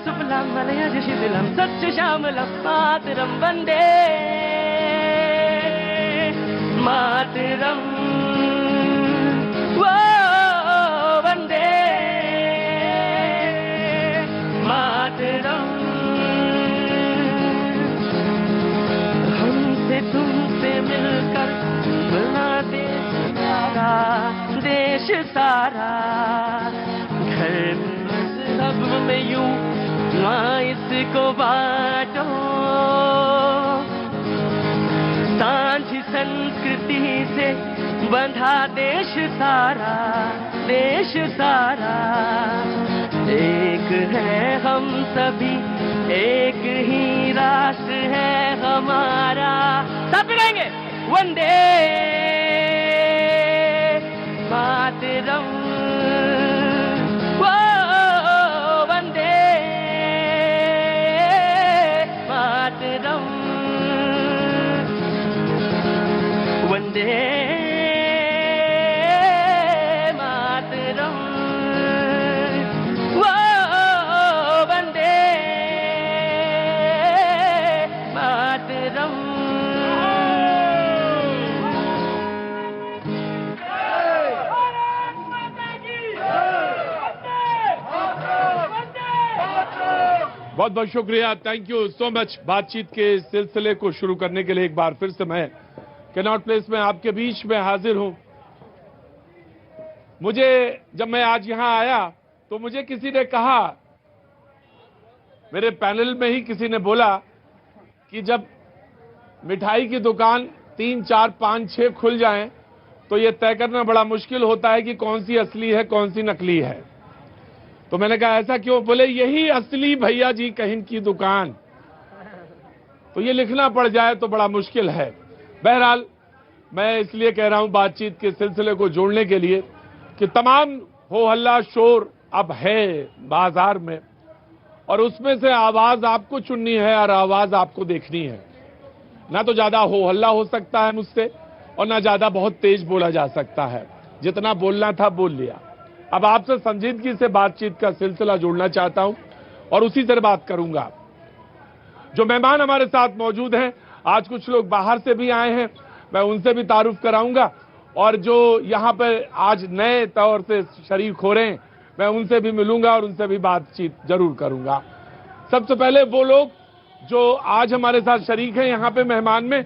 सुफलां मलयज शिथिलं सच्च-श्यामलं मातरं वन्दे मातरं वो वन्दे मातरं। हमसे तुमसे मिलकर बना देश सारा, देश सारा घर सब में यूं ना इसको बांटो, सांझी संस्कृति से बंधा देश सारा, देश सारा। एक है हम सभी, एक ही राष्ट्र है हमारा। सब गाएंगे वंदे मातरम, वो वंदे मातरम, वंदे मातरम, वो वंदे मातरम। बहुत बहुत शुक्रिया, थैंक यू सो मच। बातचीत के सिलसिले को शुरू करने के लिए एक बार फिर से मैं कैनॉट प्लेस में आपके बीच में हाजिर हूं। मुझे जब मैं आज यहां आया तो मुझे किसी ने कहा, मेरे पैनल में ही किसी ने बोला कि जब मिठाई की दुकान 3, 4, 5, 6 खुल जाएं तो यह तय करना बड़ा मुश्किल होता है कि कौन सी असली है कौन सी नकली है। तो मैंने कहा ऐसा क्यों? बोले यही असली भैया जी कहीं की दुकान, तो ये लिखना पड़ जाए तो बड़ा मुश्किल है। बहरहाल मैं इसलिए कह रहा हूं बातचीत के सिलसिले को जोड़ने के लिए कि तमाम हो हल्ला शोर अब है बाजार में, और उसमें से आवाज आपको चुननी है और आवाज आपको देखनी है। ना तो ज्यादा हो हल्ला हो सकता है मुझसे, और ना ज्यादा बहुत तेज बोला जा सकता है। जितना बोलना था बोल लिया। अब आपसे संजीदगी से बातचीत का सिलसिला जोड़ना चाहता हूं और उसी तरह बात करूंगा। जो मेहमान हमारे साथ मौजूद हैं, आज कुछ लोग बाहर से भी आए हैं, मैं उनसे भी तारुफ कराऊंगा, और जो यहां पर आज नए तौर से शरीक हो रहे हैं मैं उनसे भी मिलूंगा और उनसे भी बातचीत जरूर करूंगा। सबसे पहले वो लोग जो आज हमारे साथ शरीक हैं यहां पे मेहमान में,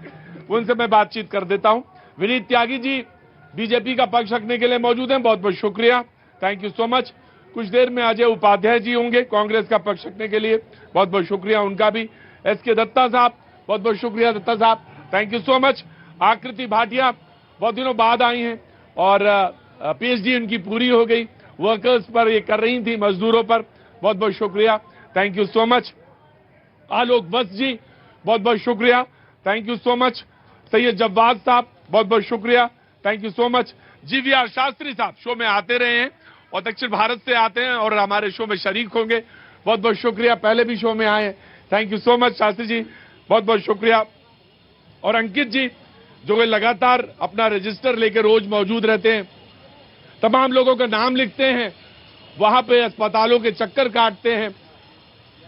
उनसे मैं बातचीत कर देता हूं। विनीत त्यागी जी बीजेपी का पक्ष रखने के लिए मौजूद हैं, बहुत बहुत शुक्रिया, थैंक यू सो मच। कुछ देर में अजय उपाध्याय जी होंगे कांग्रेस का पक्ष रखने के लिए, बहुत बहुत शुक्रिया उनका भी। एसके दत्ता साहब, बहुत बहुत शुक्रिया दत्ता साहब, थैंक यू सो मच। आकृति भाटिया बहुत दिनों बाद आई हैं और पीएचडी उनकी पूरी हो गई, वर्कर्स पर ये कर रही थी, मजदूरों पर, बहुत बहुत शुक्रिया, thank you so much. Alok Vats ji बहुत बहुत शुक्रिया, thank you so much. Syed Jawwad साहब बहुत बहुत शुक्रिया, thank you so much. GVR Shastri साहब शो में आते रहे हैं और दक्षिण भारत से आते हैं और हमारे शो में शरीक होंगे, बहुत बहुत शुक्रिया, पहले भी शो में आए हैं, thank you so much Shastri ji, बहुत बहुत शुक्रिया। और अंकित जी जो वे लगातार अपना रजिस्टर लेकर रोज मौजूद रहते हैं, तमाम लोगों का नाम लिखते हैं, वहां पे अस्पतालों के चक्कर काटते हैं,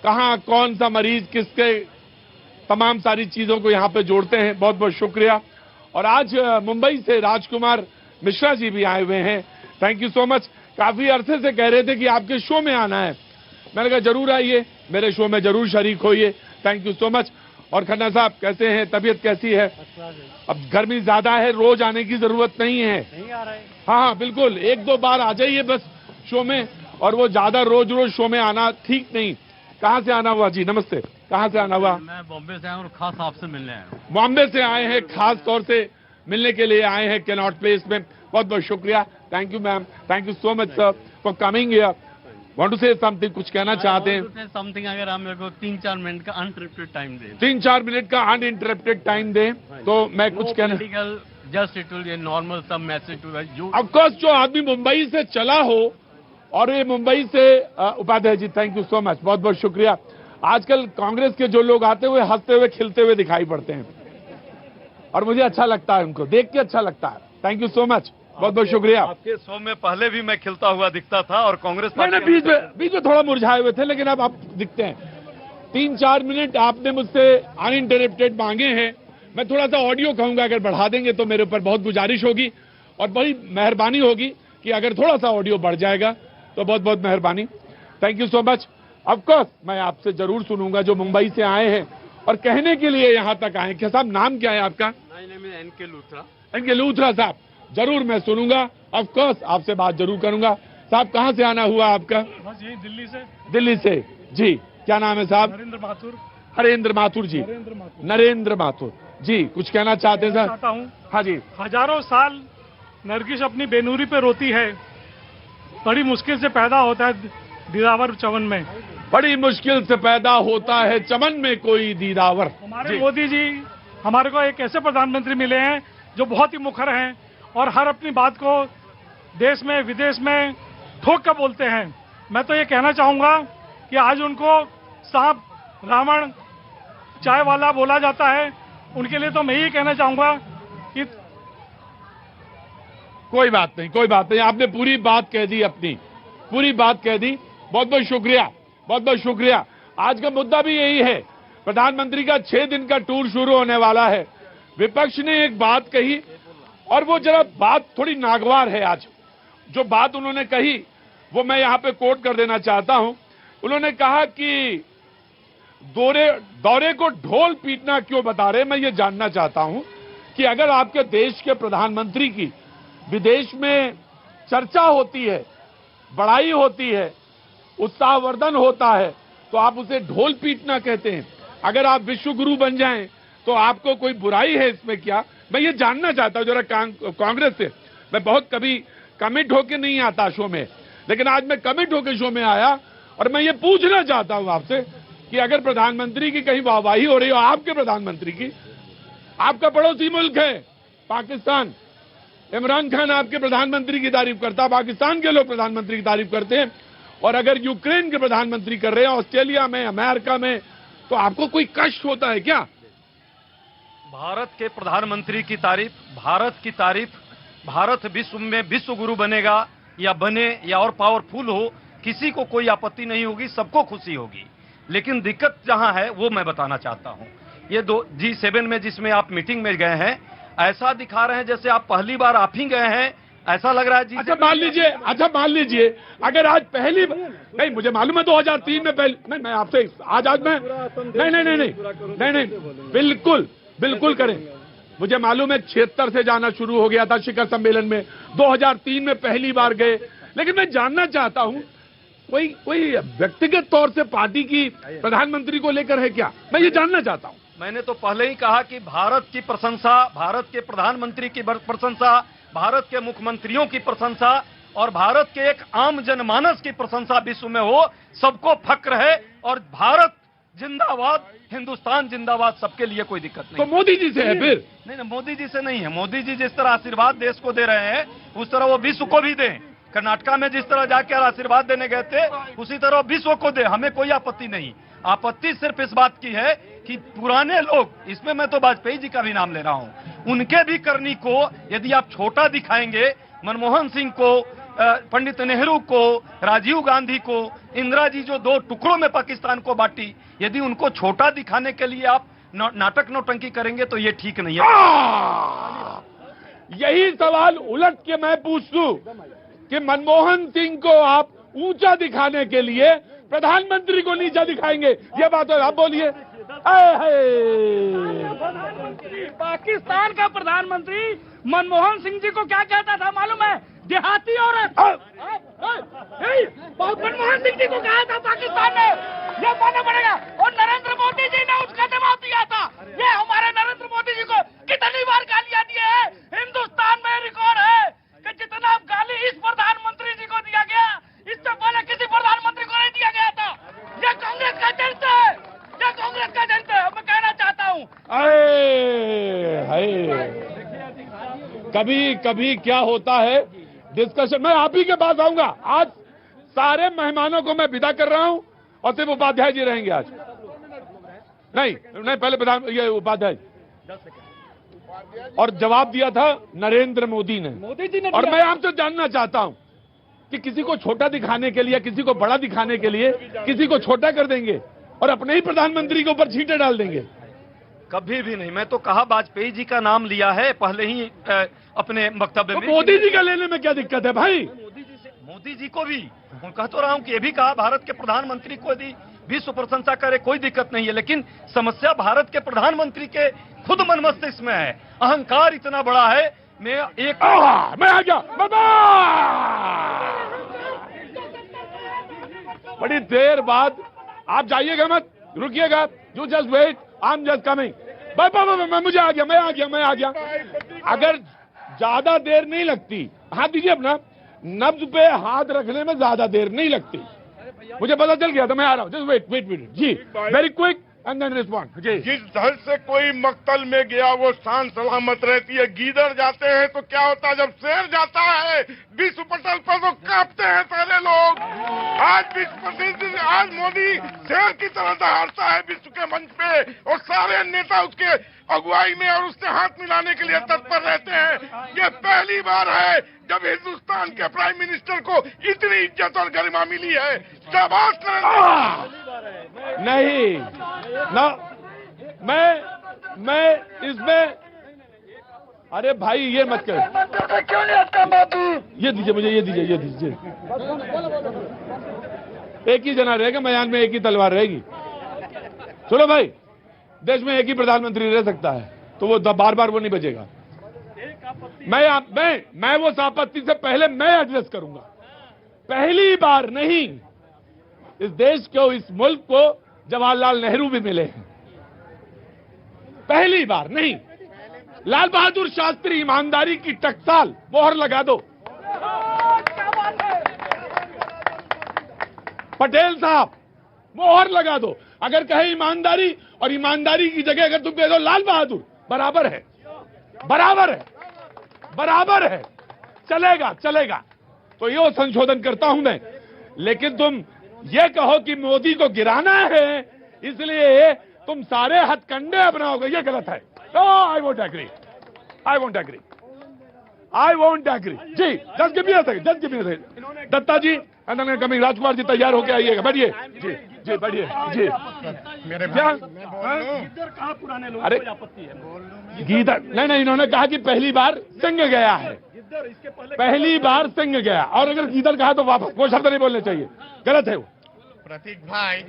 कहां कौन सा मरीज किसके, तमाम सारी चीजों को यहां पे जोड़ते हैं, बहुत बहुत शुक्रिया। और आज मुंबई से राजकुमार मिश्रा जी भी आए हुए हैं, थैंक यू सो मच। काफी अरसे से कह रहे थे कि आपके शो में आना है, मैंने कहा जरूर आइए, मेरे शो में जरूर शरीक होइए, थैंक यू सो मच। और खन्ना साहब कैसे हैं, तबीयत कैसी है? अब गर्मी ज्यादा है, रोज आने की जरूरत नहीं है, नहीं आ रहा है। हाँ बिल्कुल, 1-2 बार आ जाइए बस शो में, और वो ज्यादा रोज रोज शो में आना ठीक नहीं। कहाँ से आना हुआ जी? नमस्ते, कहाँ से आना हुआ? मैं बॉम्बे से आया हूँ और खास आपसे मिलने आया हूँ। बॉम्बे से आए हैं, खास तौर से मिलने के लिए आए हैं कैनॉट प्लेस में, बहुत बहुत शुक्रिया, thank you ma'am, thank you so much sir for coming here. Want to say something, कुछ कहना चाहते हैं? समथिंग, अगर आप मेरे को 3-4 मिनट का अनइंटरप्टेड टाइम दें। 3-4 मिनट का अनइंटरप्टेड टाइम दें तो मैं कुछ कहना, just it will be normal some message to you. Of course जो आदमी मुंबई से चला हो, और ये मुंबई से Upadhyay ji thank you so much, बहुत बहुत शुक्रिया। आजकल कांग्रेस के जो लोग आते हुए हंसते हुए खिलते हुए दिखाई पड़ते हैं और मुझे अच्छा लगता है, उनको देख के अच्छा लगता है, थैंक यू सो मच, बहुत बहुत शुक्रिया। आपके शो में पहले भी मैं खिलता हुआ दिखता था और कांग्रेस मैंने पार्टी बीच में थोड़ा मुरझाए हुए थे, लेकिन अब आप दिखते हैं। 3-4 मिनट आपने मुझसे अनइंटरप्टेड मांगे हैं। मैं थोड़ा सा ऑडियो कहूंगा, अगर बढ़ा देंगे तो मेरे ऊपर बहुत गुजारिश होगी और बड़ी मेहरबानी होगी कि अगर थोड़ा सा ऑडियो बढ़ जाएगा तो बहुत बहुत मेहरबानी। Thank you so much. Of course मैं आपसे जरूर सुनूंगा, जो मुंबई से आए हैं और कहने के लिए यहाँ तक आए। क्या साहब, नाम क्या है आपका? एनके लूथरा। एनके लूथरा साहब, जरूर मैं सुनूंगा। ऑफ कोर्स आपसे बात जरूर करूंगा। साहब, कहाँ से आना हुआ आपका? बस यही दिल्ली से। दिल्ली से जी। क्या नाम है साहब? नरेंद्र माथुर। हरेंद्र माथुर जी। नरेंद्र माथुर जी, कुछ कहना चाहते हैं सर? चाहता हूँ। हाँ जी। हजारों साल नरगिस अपनी बेनूरी पे रोती है, बड़ी मुश्किल से पैदा होता है दीदावर चमन में। बड़ी मुश्किल से पैदा होता है चमन में कोई दीदावर। हमारे मोदी जी हमारे को एक ऐसे प्रधानमंत्री मिले हैं जो बहुत ही मुखर हैं और हर अपनी बात को देश में विदेश में ठोक कर बोलते हैं। मैं तो ये कहना चाहूंगा कि आज उनको सांप रावण चाय वाला बोला जाता है, उनके लिए तो मैं यही कहना चाहूंगा कि कोई बात नहीं, कोई बात नहीं, आपने पूरी बात कह दी, अपनी पूरी बात कह दी। बहुत बहुत शुक्रिया, बहुत बहुत शुक्रिया। आज का मुद्दा भी यही है। प्रधानमंत्री का 6 दिन का टूर शुरू होने वाला है। विपक्ष ने एक बात कही और वो जरा बात थोड़ी नागवार है। आज जो बात उन्होंने कही वो मैं यहां पे कोट कर देना चाहता हूं। उन्होंने कहा कि दौरे को ढोल पीटना क्यों बता रहे। मैं ये जानना चाहता हूं कि अगर आपके देश के प्रधानमंत्री की विदेश में चर्चा होती है, बड़ाई होती है, उत्साहवर्धन होता है, तो आप उसे ढोल पीटना कहते हैं। अगर आप विश्व गुरु बन जाएं तो आपको कोई बुराई है इसमें क्या? मैं ये जानना चाहता हूं जरा कांग्रेस से। मैं बहुत कभी कमिट होके नहीं आता शो में, लेकिन आज मैं कमिट होके शो में आया और मैं ये पूछना चाहता हूं आपसे कि अगर प्रधानमंत्री की कहीं वाहवाही हो रही हो, आपके प्रधानमंत्री की, आपका पड़ोसी मुल्क है पाकिस्तान, इमरान खान आपके प्रधानमंत्री की तारीफ करता है, पाकिस्तान के लोग प्रधानमंत्री की तारीफ करते हैं, और अगर यूक्रेन के प्रधानमंत्री कर रहे हैं, ऑस्ट्रेलिया में, अमेरिका में, तो आपको कोई कष्ट होता है क्या? भारत के प्रधानमंत्री की तारीफ, भारत की तारीफ, भारत विश्व में विश्व गुरु बनेगा या बने या और पावरफुल हो, किसी को कोई आपत्ति नहीं होगी, सबको खुशी होगी। लेकिन दिक्कत जहां है वो मैं बताना चाहता हूं। ये G7 में जिसमें आप मीटिंग में गए हैं, ऐसा दिखा रहे हैं जैसे आप पहली बार आप ही गए हैं, ऐसा लग रहा है। अच्छा मान लीजिए अगर आज पहली नहीं, मुझे मालूम है 2003 में पहले नहीं, मैं आपसे आज मैं नहीं, बिल्कुल करें। मुझे मालूम है 76 से जाना शुरू हो गया था शिखर सम्मेलन में, 2003 में पहली बार गए। लेकिन मैं जानना चाहता हूं कोई व्यक्तिगत तौर से पार्टी की प्रधानमंत्री को लेकर है क्या? मैं ये जानना चाहता हूं। मैंने तो पहले ही कहा कि भारत की प्रशंसा, भारत के प्रधानमंत्री की प्रशंसा, भारत के मुख्यमंत्रियों की प्रशंसा और भारत के एक आम जनमानस की प्रशंसा विश्व में हो, सबको फक्र है। और भारत जिंदाबाद, हिंदुस्तान जिंदाबाद, सबके लिए कोई दिक्कत नहीं। तो मोदी जी से है फिर? नहीं, मोदी जी से नहीं है। मोदी जी जिस तरह आशीर्वाद देश को दे रहे हैं, उस तरह वो विश्व को भी दें। कर्नाटका में जिस तरह जाकर आशीर्वाद देने गए थे, उसी तरह विश्व को दे। हमें कोई आपत्ति नहीं। आपत्ति सिर्फ इस बात की है कि पुराने लोग, इसमें मैं तो वाजपेयी जी का भी नाम ले रहा हूं, उनके भी करनी को यदि आप छोटा दिखाएंगे, मनमोहन सिंह को, पंडित नेहरू को, राजीव गांधी को, इंदिरा जी जो 2 टुकड़ों में पाकिस्तान को बांटी, यदि उनको छोटा दिखाने के लिए आप नाटक नौटंकी करेंगे तो ये ठीक नहीं है। यही सवाल उलट के मैं पूछ दूं कि मनमोहन सिंह को आप ऊंचा दिखाने के लिए प्रधानमंत्री को नीचा दिखाएंगे, ये बात आप बोलिए। पाकिस्तान का प्रधानमंत्री मनमोहन सिंह जी को क्या कहता था मालूम है? देहाती औरत। मनमोहन सिंह जी को कहा था पाकिस्तान ने, ये मानना पड़ेगा। और नरेंद्र मोदी जी ने उसका जवाब दिया था। ये हमारे नरेंद्र मोदी जी को कितनी बार गालियां दी है। हिंदुस्तान में रिकॉर्ड है कि जितना गाली इस प्रधानमंत्री जी को दिया गया, इससे पहले किसी प्रधानमंत्री को नहीं दिया गया था। ये कांग्रेस का जन्म है, ये कांग्रेस का जन्म है। मैं कहना चाहता हूँ कभी क्या होता है डिस्कशन। मैं आप ही के पास आऊंगा। आज सारे मेहमानों को मैं विदा कर रहा हूं और सिर्फ उपाध्याय जी रहेंगे आज। नहीं, पहले ये उपाध्याय और जवाब दिया था नरेंद्र मोदी ने। मोदी जी ने और दिया। मैं आपसे जानना चाहता हूं कि किसी को छोटा दिखाने के लिए, किसी को बड़ा दिखाने के लिए किसी को छोटा कर देंगे और अपने ही प्रधानमंत्री के ऊपर छींटे डाल देंगे। कभी भी नहीं। मैं तो कहा वाजपेयी जी का नाम लिया है पहले ही अपने वक्तव्य तो में। मोदी जी का लेने में क्या दिक्कत है भाई? मोदी जी को भी मैं कह तो रहा हूं कि ये भी कहा भारत के प्रधानमंत्री को यदि विश्व प्रशंसा करे कोई दिक्कत नहीं है, लेकिन समस्या भारत के प्रधानमंत्री के खुद मन मस्तिष्क में है। अहंकार इतना बड़ा है। मैं आ गया बाबा। बड़ी देर बाद आप जाइएगा मत, रुकिएगा। You just wait, I am just coming. मैं मुझे आ गया। अगर ज्यादा देर नहीं लगती, हाथ दीजिए अपना, नब्ज पे हाथ रखने में ज्यादा देर नहीं लगती। मुझे पता चल गया था, मैं आ रहा हूँ। जस्ट वेट जी, very quick and then respond जी। जिस घर से कोई मक्तल में गया वो शान सलामत रहती है। गीदड़ जाते हैं तो क्या होता है, जब शेर जाता है विश्व पटल पर तो कांपते हैं सारे लोग। आज विश्व प्रसिद्ध, आज मोदी शेर की तरह दहाड़ता है विश्व के मंच पे, और सारे नेता उसके अगुवाई में और उससे हाथ मिलाने के लिए तत्पर रहते हैं। ये पहली बार है जब हिंदुस्तान के प्राइम मिनिस्टर को इतनी इज्जत और गरिमा मिली है। शाबाश नहीं ना, मैं इसमें, अरे भाई ये मत कर, क्यों नहीं आता मोदी? ये दीजिए मुझे, ये दीजिए। एक ही जना रहेगा, मैदान में एक ही तलवार रहेगी। चलो भाई, देश में एक ही प्रधानमंत्री रह सकता है, तो वो बार बार वो नहीं बचेगा। मैं वो आपत्ति से पहले मैं एड्रेस करूंगा। पहली बार नहीं, इस देश को, इस मुल्क को जवाहरलाल नेहरू भी मिले हैं। पहली बार नहीं। लाल बहादुर शास्त्री, ईमानदारी की टकसाल, मोहर लगा दो। पटेल साहब, मोहर लगा दो। अगर कहे ईमानदारी, और ईमानदारी की जगह अगर तुम कह दो लाल बहादुर, बराबर है, चलेगा। तो ये संशोधन करता हूं मैं। लेकिन तुम ये कहो कि मोदी को गिराना है, इसलिए तुम सारे हथकंडे अपनाओगे, ये गलत है। आई वोंट एग्री जी। Just give me a second. Datta ji, coming. Rajkumar ji तैयार होके आइएगा, बैठिए जी, बैठिए जी। मेरे क्या? कहा पुराने लोगों अरे को आपत्ति है? गीदड़ नहीं, इन्होंने कहा कि पहली बार सिंह गया है। इसके पहले पहली बार सिंह गया, और अगर गीदड़ कहा तो वापस वो शब्द नहीं बोलने चाहिए, गलत है वो। प्रतीक भाई,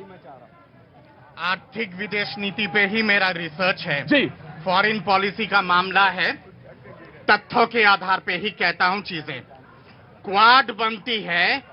आर्थिक विदेश नीति पे ही मेरा रिसर्च है जी। फॉरेन पॉलिसी का मामला है, तथ्यों के आधार पे ही कहता हूं चीजें। क्वाड बनती है,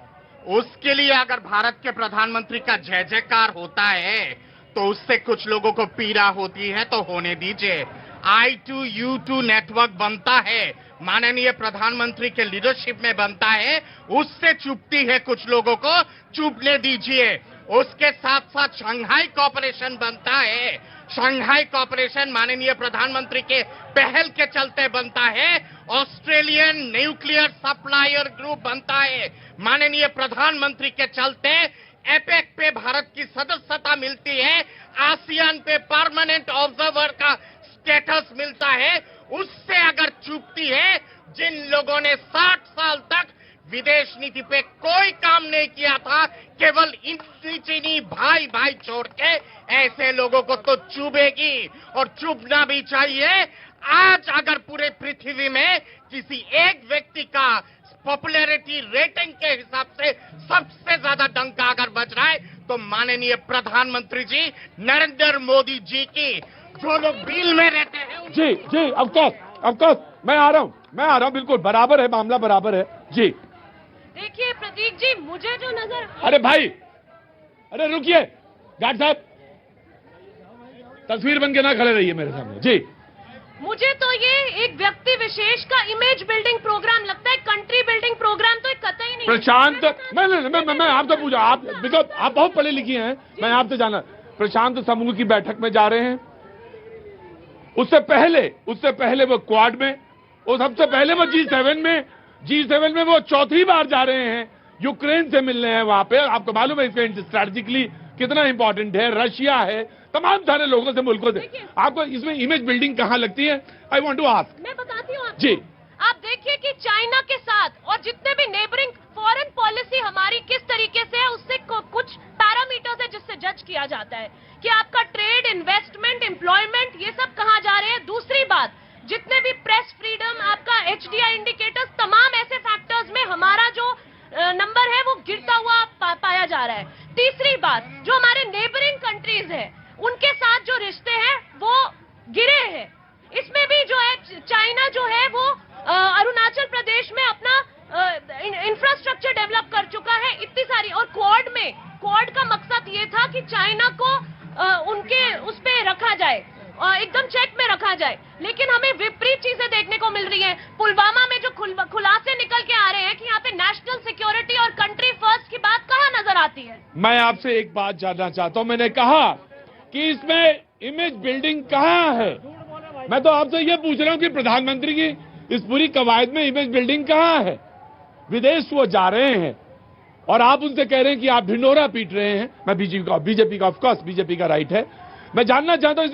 उसके लिए अगर भारत के प्रधानमंत्री का जय जयकार होता है तो उससे कुछ लोगों को पीड़ा होती है, तो होने दीजिए। I2U2 नेटवर्क बनता है, माननीय प्रधानमंत्री के लीडरशिप में बनता है, उससे चुभती है कुछ लोगों को, चुभने दीजिए। उसके साथ साथ शंघाई कॉर्पोरेशन बनता है, शंघाई कॉर्पोरेशन माननीय प्रधानमंत्री के पहल के चलते बनता है। ऑस्ट्रेलियन न्यूक्लियर सप्लायर ग्रुप बनता है, माननीय प्रधानमंत्री के चलते। एपेक पे भारत की सदस्यता मिलती है, आसियान पे परमानेंट ऑब्जर्वर का स्टेटस मिलता है। उससे अगर चूकती है, जिन लोगों ने 60 साल तक विदेश नीति पे कोई काम नहीं किया था, केवल चीनी भाई छोड़ के, ऐसे लोगों को तो चुभेगी, और चुभना भी चाहिए। आज अगर पूरे पृथ्वी में किसी एक व्यक्ति का पॉपुलैरिटी रेटिंग के हिसाब से सबसे ज्यादा डंका अगर बज रहा है, तो माननीय प्रधानमंत्री जी नरेंद्र मोदी जी की, जो लोग बिल में रहते हैं। जी, ऑफ कोर्स, मैं आ रहा हूं, बिल्कुल बराबर है, मामला बराबर है जी। देखिए प्रतीक जी, मुझे जो नजर, अरे भाई, अरे रुकिए, गार्ड साहब, तस्वीर बन के ना खड़े रहिए मेरे सामने जी। मुझे तो ये एक व्यक्ति विशेष का इमेज बिल्डिंग प्रोग्राम लगता है, कंट्री बिल्डिंग प्रोग्राम तो एक कतई नहीं। प्रशांत, मैं आपसे पूछा, आप बिकॉज आप बहुत पढ़े लिखी हैं, मैं आपसे जाना, प्रशांत समूह की बैठक में जा रहे हैं, उससे पहले वो क्वाड में, और सबसे पहले वो G7 में वो चौथी बार जा रहे हैं, यूक्रेन से मिल रहे हैं वहां पे। आपको मालूम है इसका स्ट्रैटेजिकली कितना इंपॉर्टेंट है, रशिया है, तमाम सारे लोगों से, मुल्कों से। आपको इसमें इमेज बिल्डिंग कहाँ लगती है? I want to ask. मैं बताती हूँ आपको। जी, आप देखिए कि चाइना के साथ और जितने भी नेबरिंग फॉरेन पॉलिसी हमारी किस तरीके से है, उससे कुछ पैरामीटर्स है जिससे जज किया जाता है कि आपका ट्रेड, इन्वेस्टमेंट, एम्प्लॉयमेंट, ये सब कहाँ जा रहे हैं। दूसरी बात, जितने भी प्रेस फ्रीडम, आपका HDI इंडिकेटर्स, तमाम ऐसे फैक्टर्स में हमारा जो नंबर है वो गिरता हुआ पाया जा रहा है। तीसरी बात, जो हमारे नेबरिंग कंट्रीज है उनके साथ जो रिश्ते हैं वो गिरे हैं। इसमें भी जो है चाइना जो है वो अरुणाचल प्रदेश में अपना इंफ्रास्ट्रक्चर डेवलप कर चुका है, इतनी सारी। और क्वाड का मकसद ये था कि चाइना को उनके उस पे रखा जाए, एकदम चेक में रखा जाए। लेकिन हमें विपरीत चीजें देखने को मिल रही हैं। पुलवामा में जो खुलासे निकल के आ रहे हैं कि यहाँ पे नेशनल सिक्योरिटी और कंट्री फर्स्ट की बात कहाँ नजर आती है। मैं आपसे एक बात जानना चाहता हूं। मैंने कहा कि इसमें इमेज बिल्डिंग कहाँ है? मैं तो आपसे ये पूछ रहा हूं कि प्रधानमंत्री की इस पूरी कवायद में इमेज बिल्डिंग कहाँ है? विदेश वो जा रहे हैं और आप उनसे कह रहे हैं कि आप ढिंढोरा पीट रहे हैं। मैं बीजेपी का ऑफकोर्स बीजेपी का राइट है। मैं जानना चाहता हूं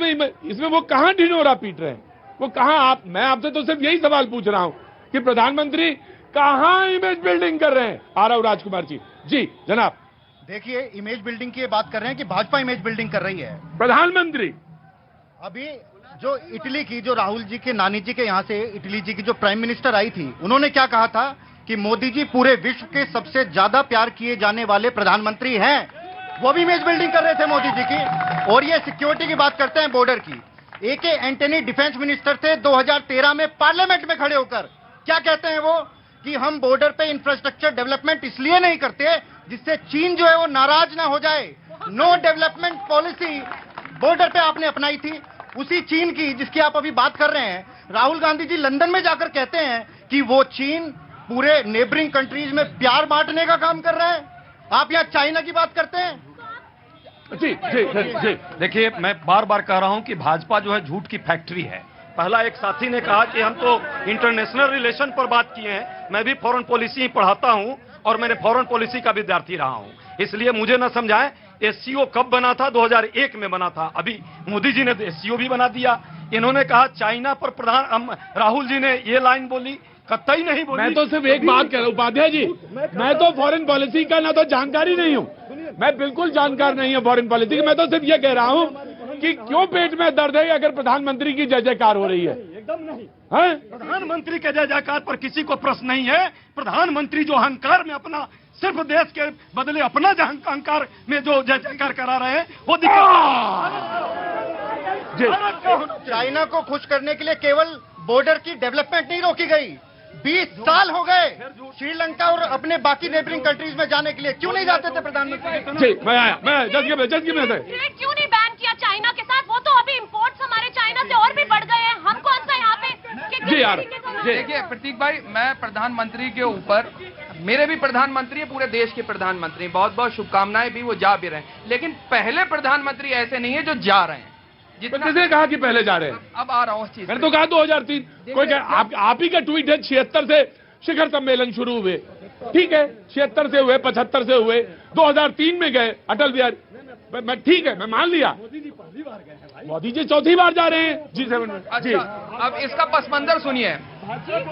इसमें वो कहां ढिंढोरा पीट रहे हैं? वो कहां? मैं आपसे तो सिर्फ यही सवाल पूछ रहा हूं कि प्रधानमंत्री कहां इमेज बिल्डिंग कर रहे हैं? आरव राजकुमार जी। जी जनाब। देखिए, इमेज बिल्डिंग की बात कर रहे हैं कि भाजपा इमेज बिल्डिंग कर रही है। प्रधानमंत्री अभी जो इटली की, जो राहुल जी के नानी जी के यहाँ से इटली जी की जो प्राइम मिनिस्टर आई थी, उन्होंने क्या कहा था कि मोदी जी पूरे विश्व के सबसे ज्यादा प्यार किए जाने वाले प्रधानमंत्री हैं। वो भी इमेज बिल्डिंग कर रहे थे मोदी जी की। और ये सिक्योरिटी की बात करते हैं, बॉर्डर की। AK एंटनी डिफेंस मिनिस्टर थे 2013 में पार्लियामेंट में खड़े होकर। क्या कहते हैं वो कि हम बॉर्डर पे इंफ्रास्ट्रक्चर डेवलपमेंट इसलिए नहीं करते जिससे चीन जो है वो नाराज ना हो जाए। नो डेवलपमेंट पॉलिसी बॉर्डर पे आपने अपनाई थी, उसी चीन की जिसकी आप अभी बात कर रहे हैं। राहुल गांधी जी लंदन में जाकर कहते हैं कि वो चीन पूरे नेबरिंग कंट्रीज में प्यार बांटने का काम कर रहा है। आप यहाँ चाइना की बात करते हैं। जी जी जी। देखिए, मैं बार बार कह रहा हूं कि भाजपा जो है झूठ की फैक्ट्री है। पहला एक साथी ने कहा कि हम तो इंटरनेशनल रिलेशन पर बात किए हैं। मैं भी फॉरेन पॉलिसी ही पढ़ाता हूं और मैंने फॉरेन पॉलिसी का विद्यार्थी रहा हूं, इसलिए मुझे न समझाएं SCO कब बना था। 2001 में बना था। अभी मोदी जी ने SCO भी बना दिया। इन्होंने कहा चाइना पर राहुल जी ने ये लाइन बोली, कतई नहीं बोली। मैं तो सिर्फ एक बात कह रहा हूं उपाध्याय जी, मैं तो फॉरेन पॉलिसी का ना तो जानकारी नहीं हूं, मैं बिल्कुल जानकार नहीं हूं फॉरेन पॉलिसी की। मैं तो सिर्फ ये कह रहा हूं कि क्यों पेट में दर्द है अगर प्रधानमंत्री की जय जयकार हो रही है? एकदम नहीं है? प्रधानमंत्री के जय जयकार पर किसी को प्रश्न नहीं है। प्रधानमंत्री जो अहंकार में अपना सिर्फ देश के बदले अपना अहंकार में जो जय जयकार करा रहे हैं वो चाइना को खुश करने के लिए केवल बॉर्डर की डेवलपमेंट नहीं रोकी गई। 20 साल हो गए श्रीलंका और अपने बाकी नेबरिंग कंट्रीज में जाने के लिए। क्यों नहीं जाते थे प्रधानमंत्री? जी मैं आया, मैं जल्दी में ट्रेड क्यों नहीं बैन किया चाइना के साथ? वो तो अभी इंपोर्ट्स हमारे चाइना से और भी बढ़ गए हैं। हम कौन सा यहाँ पे जी यार। देखिए प्रतीक भाई, मैं प्रधानमंत्री के ऊपर, मेरे भी प्रधानमंत्री है, पूरे देश के प्रधानमंत्री, बहुत बहुत शुभकामनाएं भी, वो जा भी रहे हैं। लेकिन पहले प्रधानमंत्री ऐसे नहीं है जो जा रहे हैं। किसने कहा कि पहले जा रहे हैं? अब आ रहा हूँ चीज। मैंने तो कहा 2003। कोई आप ही का ट्वीट है 76 से शिखर सम्मेलन शुरू हुए। ठीक है, 76 से हुए, 75 से हुए, 2003 में गए अटल बिहारी। मैं ठीक है, मैं मान लिया। मोदी जी चौथी बार जा रहे हैं G7 में। अच्छा, अब इसका पस मंजर सुनिए।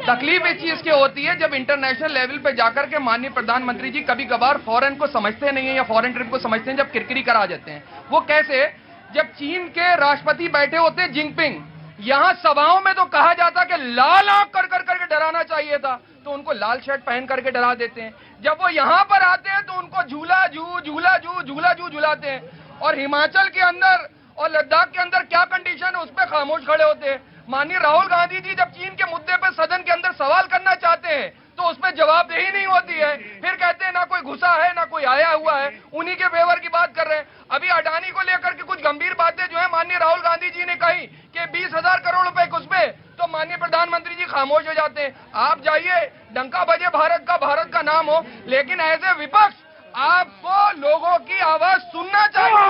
तकलीफ इस चीज की होती है जब इंटरनेशनल लेवल पे जाकर के माननीय प्रधानमंत्री जी कभी कभार फॉरेन को समझते नहीं है या फॉरेन ट्रिप को समझते हैं, जब किरकिरी करा जाते हैं। वो कैसे? जब चीन के राष्ट्रपति बैठे होते जिनपिंग, यहां सभाओं में तो कहा जाता कि लाल आंख कर करके डराना चाहिए था, तो उनको लाल शर्ट पहन करके डरा देते हैं। जब वो यहां पर आते हैं तो उनको झूला जू झूलाते हैं। और हिमाचल के अंदर और लद्दाख के अंदर क्या कंडीशन है उस पर खामोश खड़े होते हैं। माननीय राहुल गांधी जी जब चीन के मुद्दे पर सदन के अंदर सवाल करना चाहते हैं तो उसमें जवाबदेही नहीं होती है। फिर कहते हैं ना कोई घुसा है ना कोई आया हुआ है, उन्हीं के फेवर की बात कर रहे हैं। अभी अडानी को लेकर के कुछ गंभीर बातें जो है माननीय राहुल गांधी जी ने कही कि 20,000 करोड़ रुपए घुस पे, तो माननीय प्रधानमंत्री जी खामोश हो जाते हैं। आप जाइए, डंका बजे भारत का नाम हो, लेकिन एज ए विपक्ष आपको लोगों की आवाज सुनना चाहिए।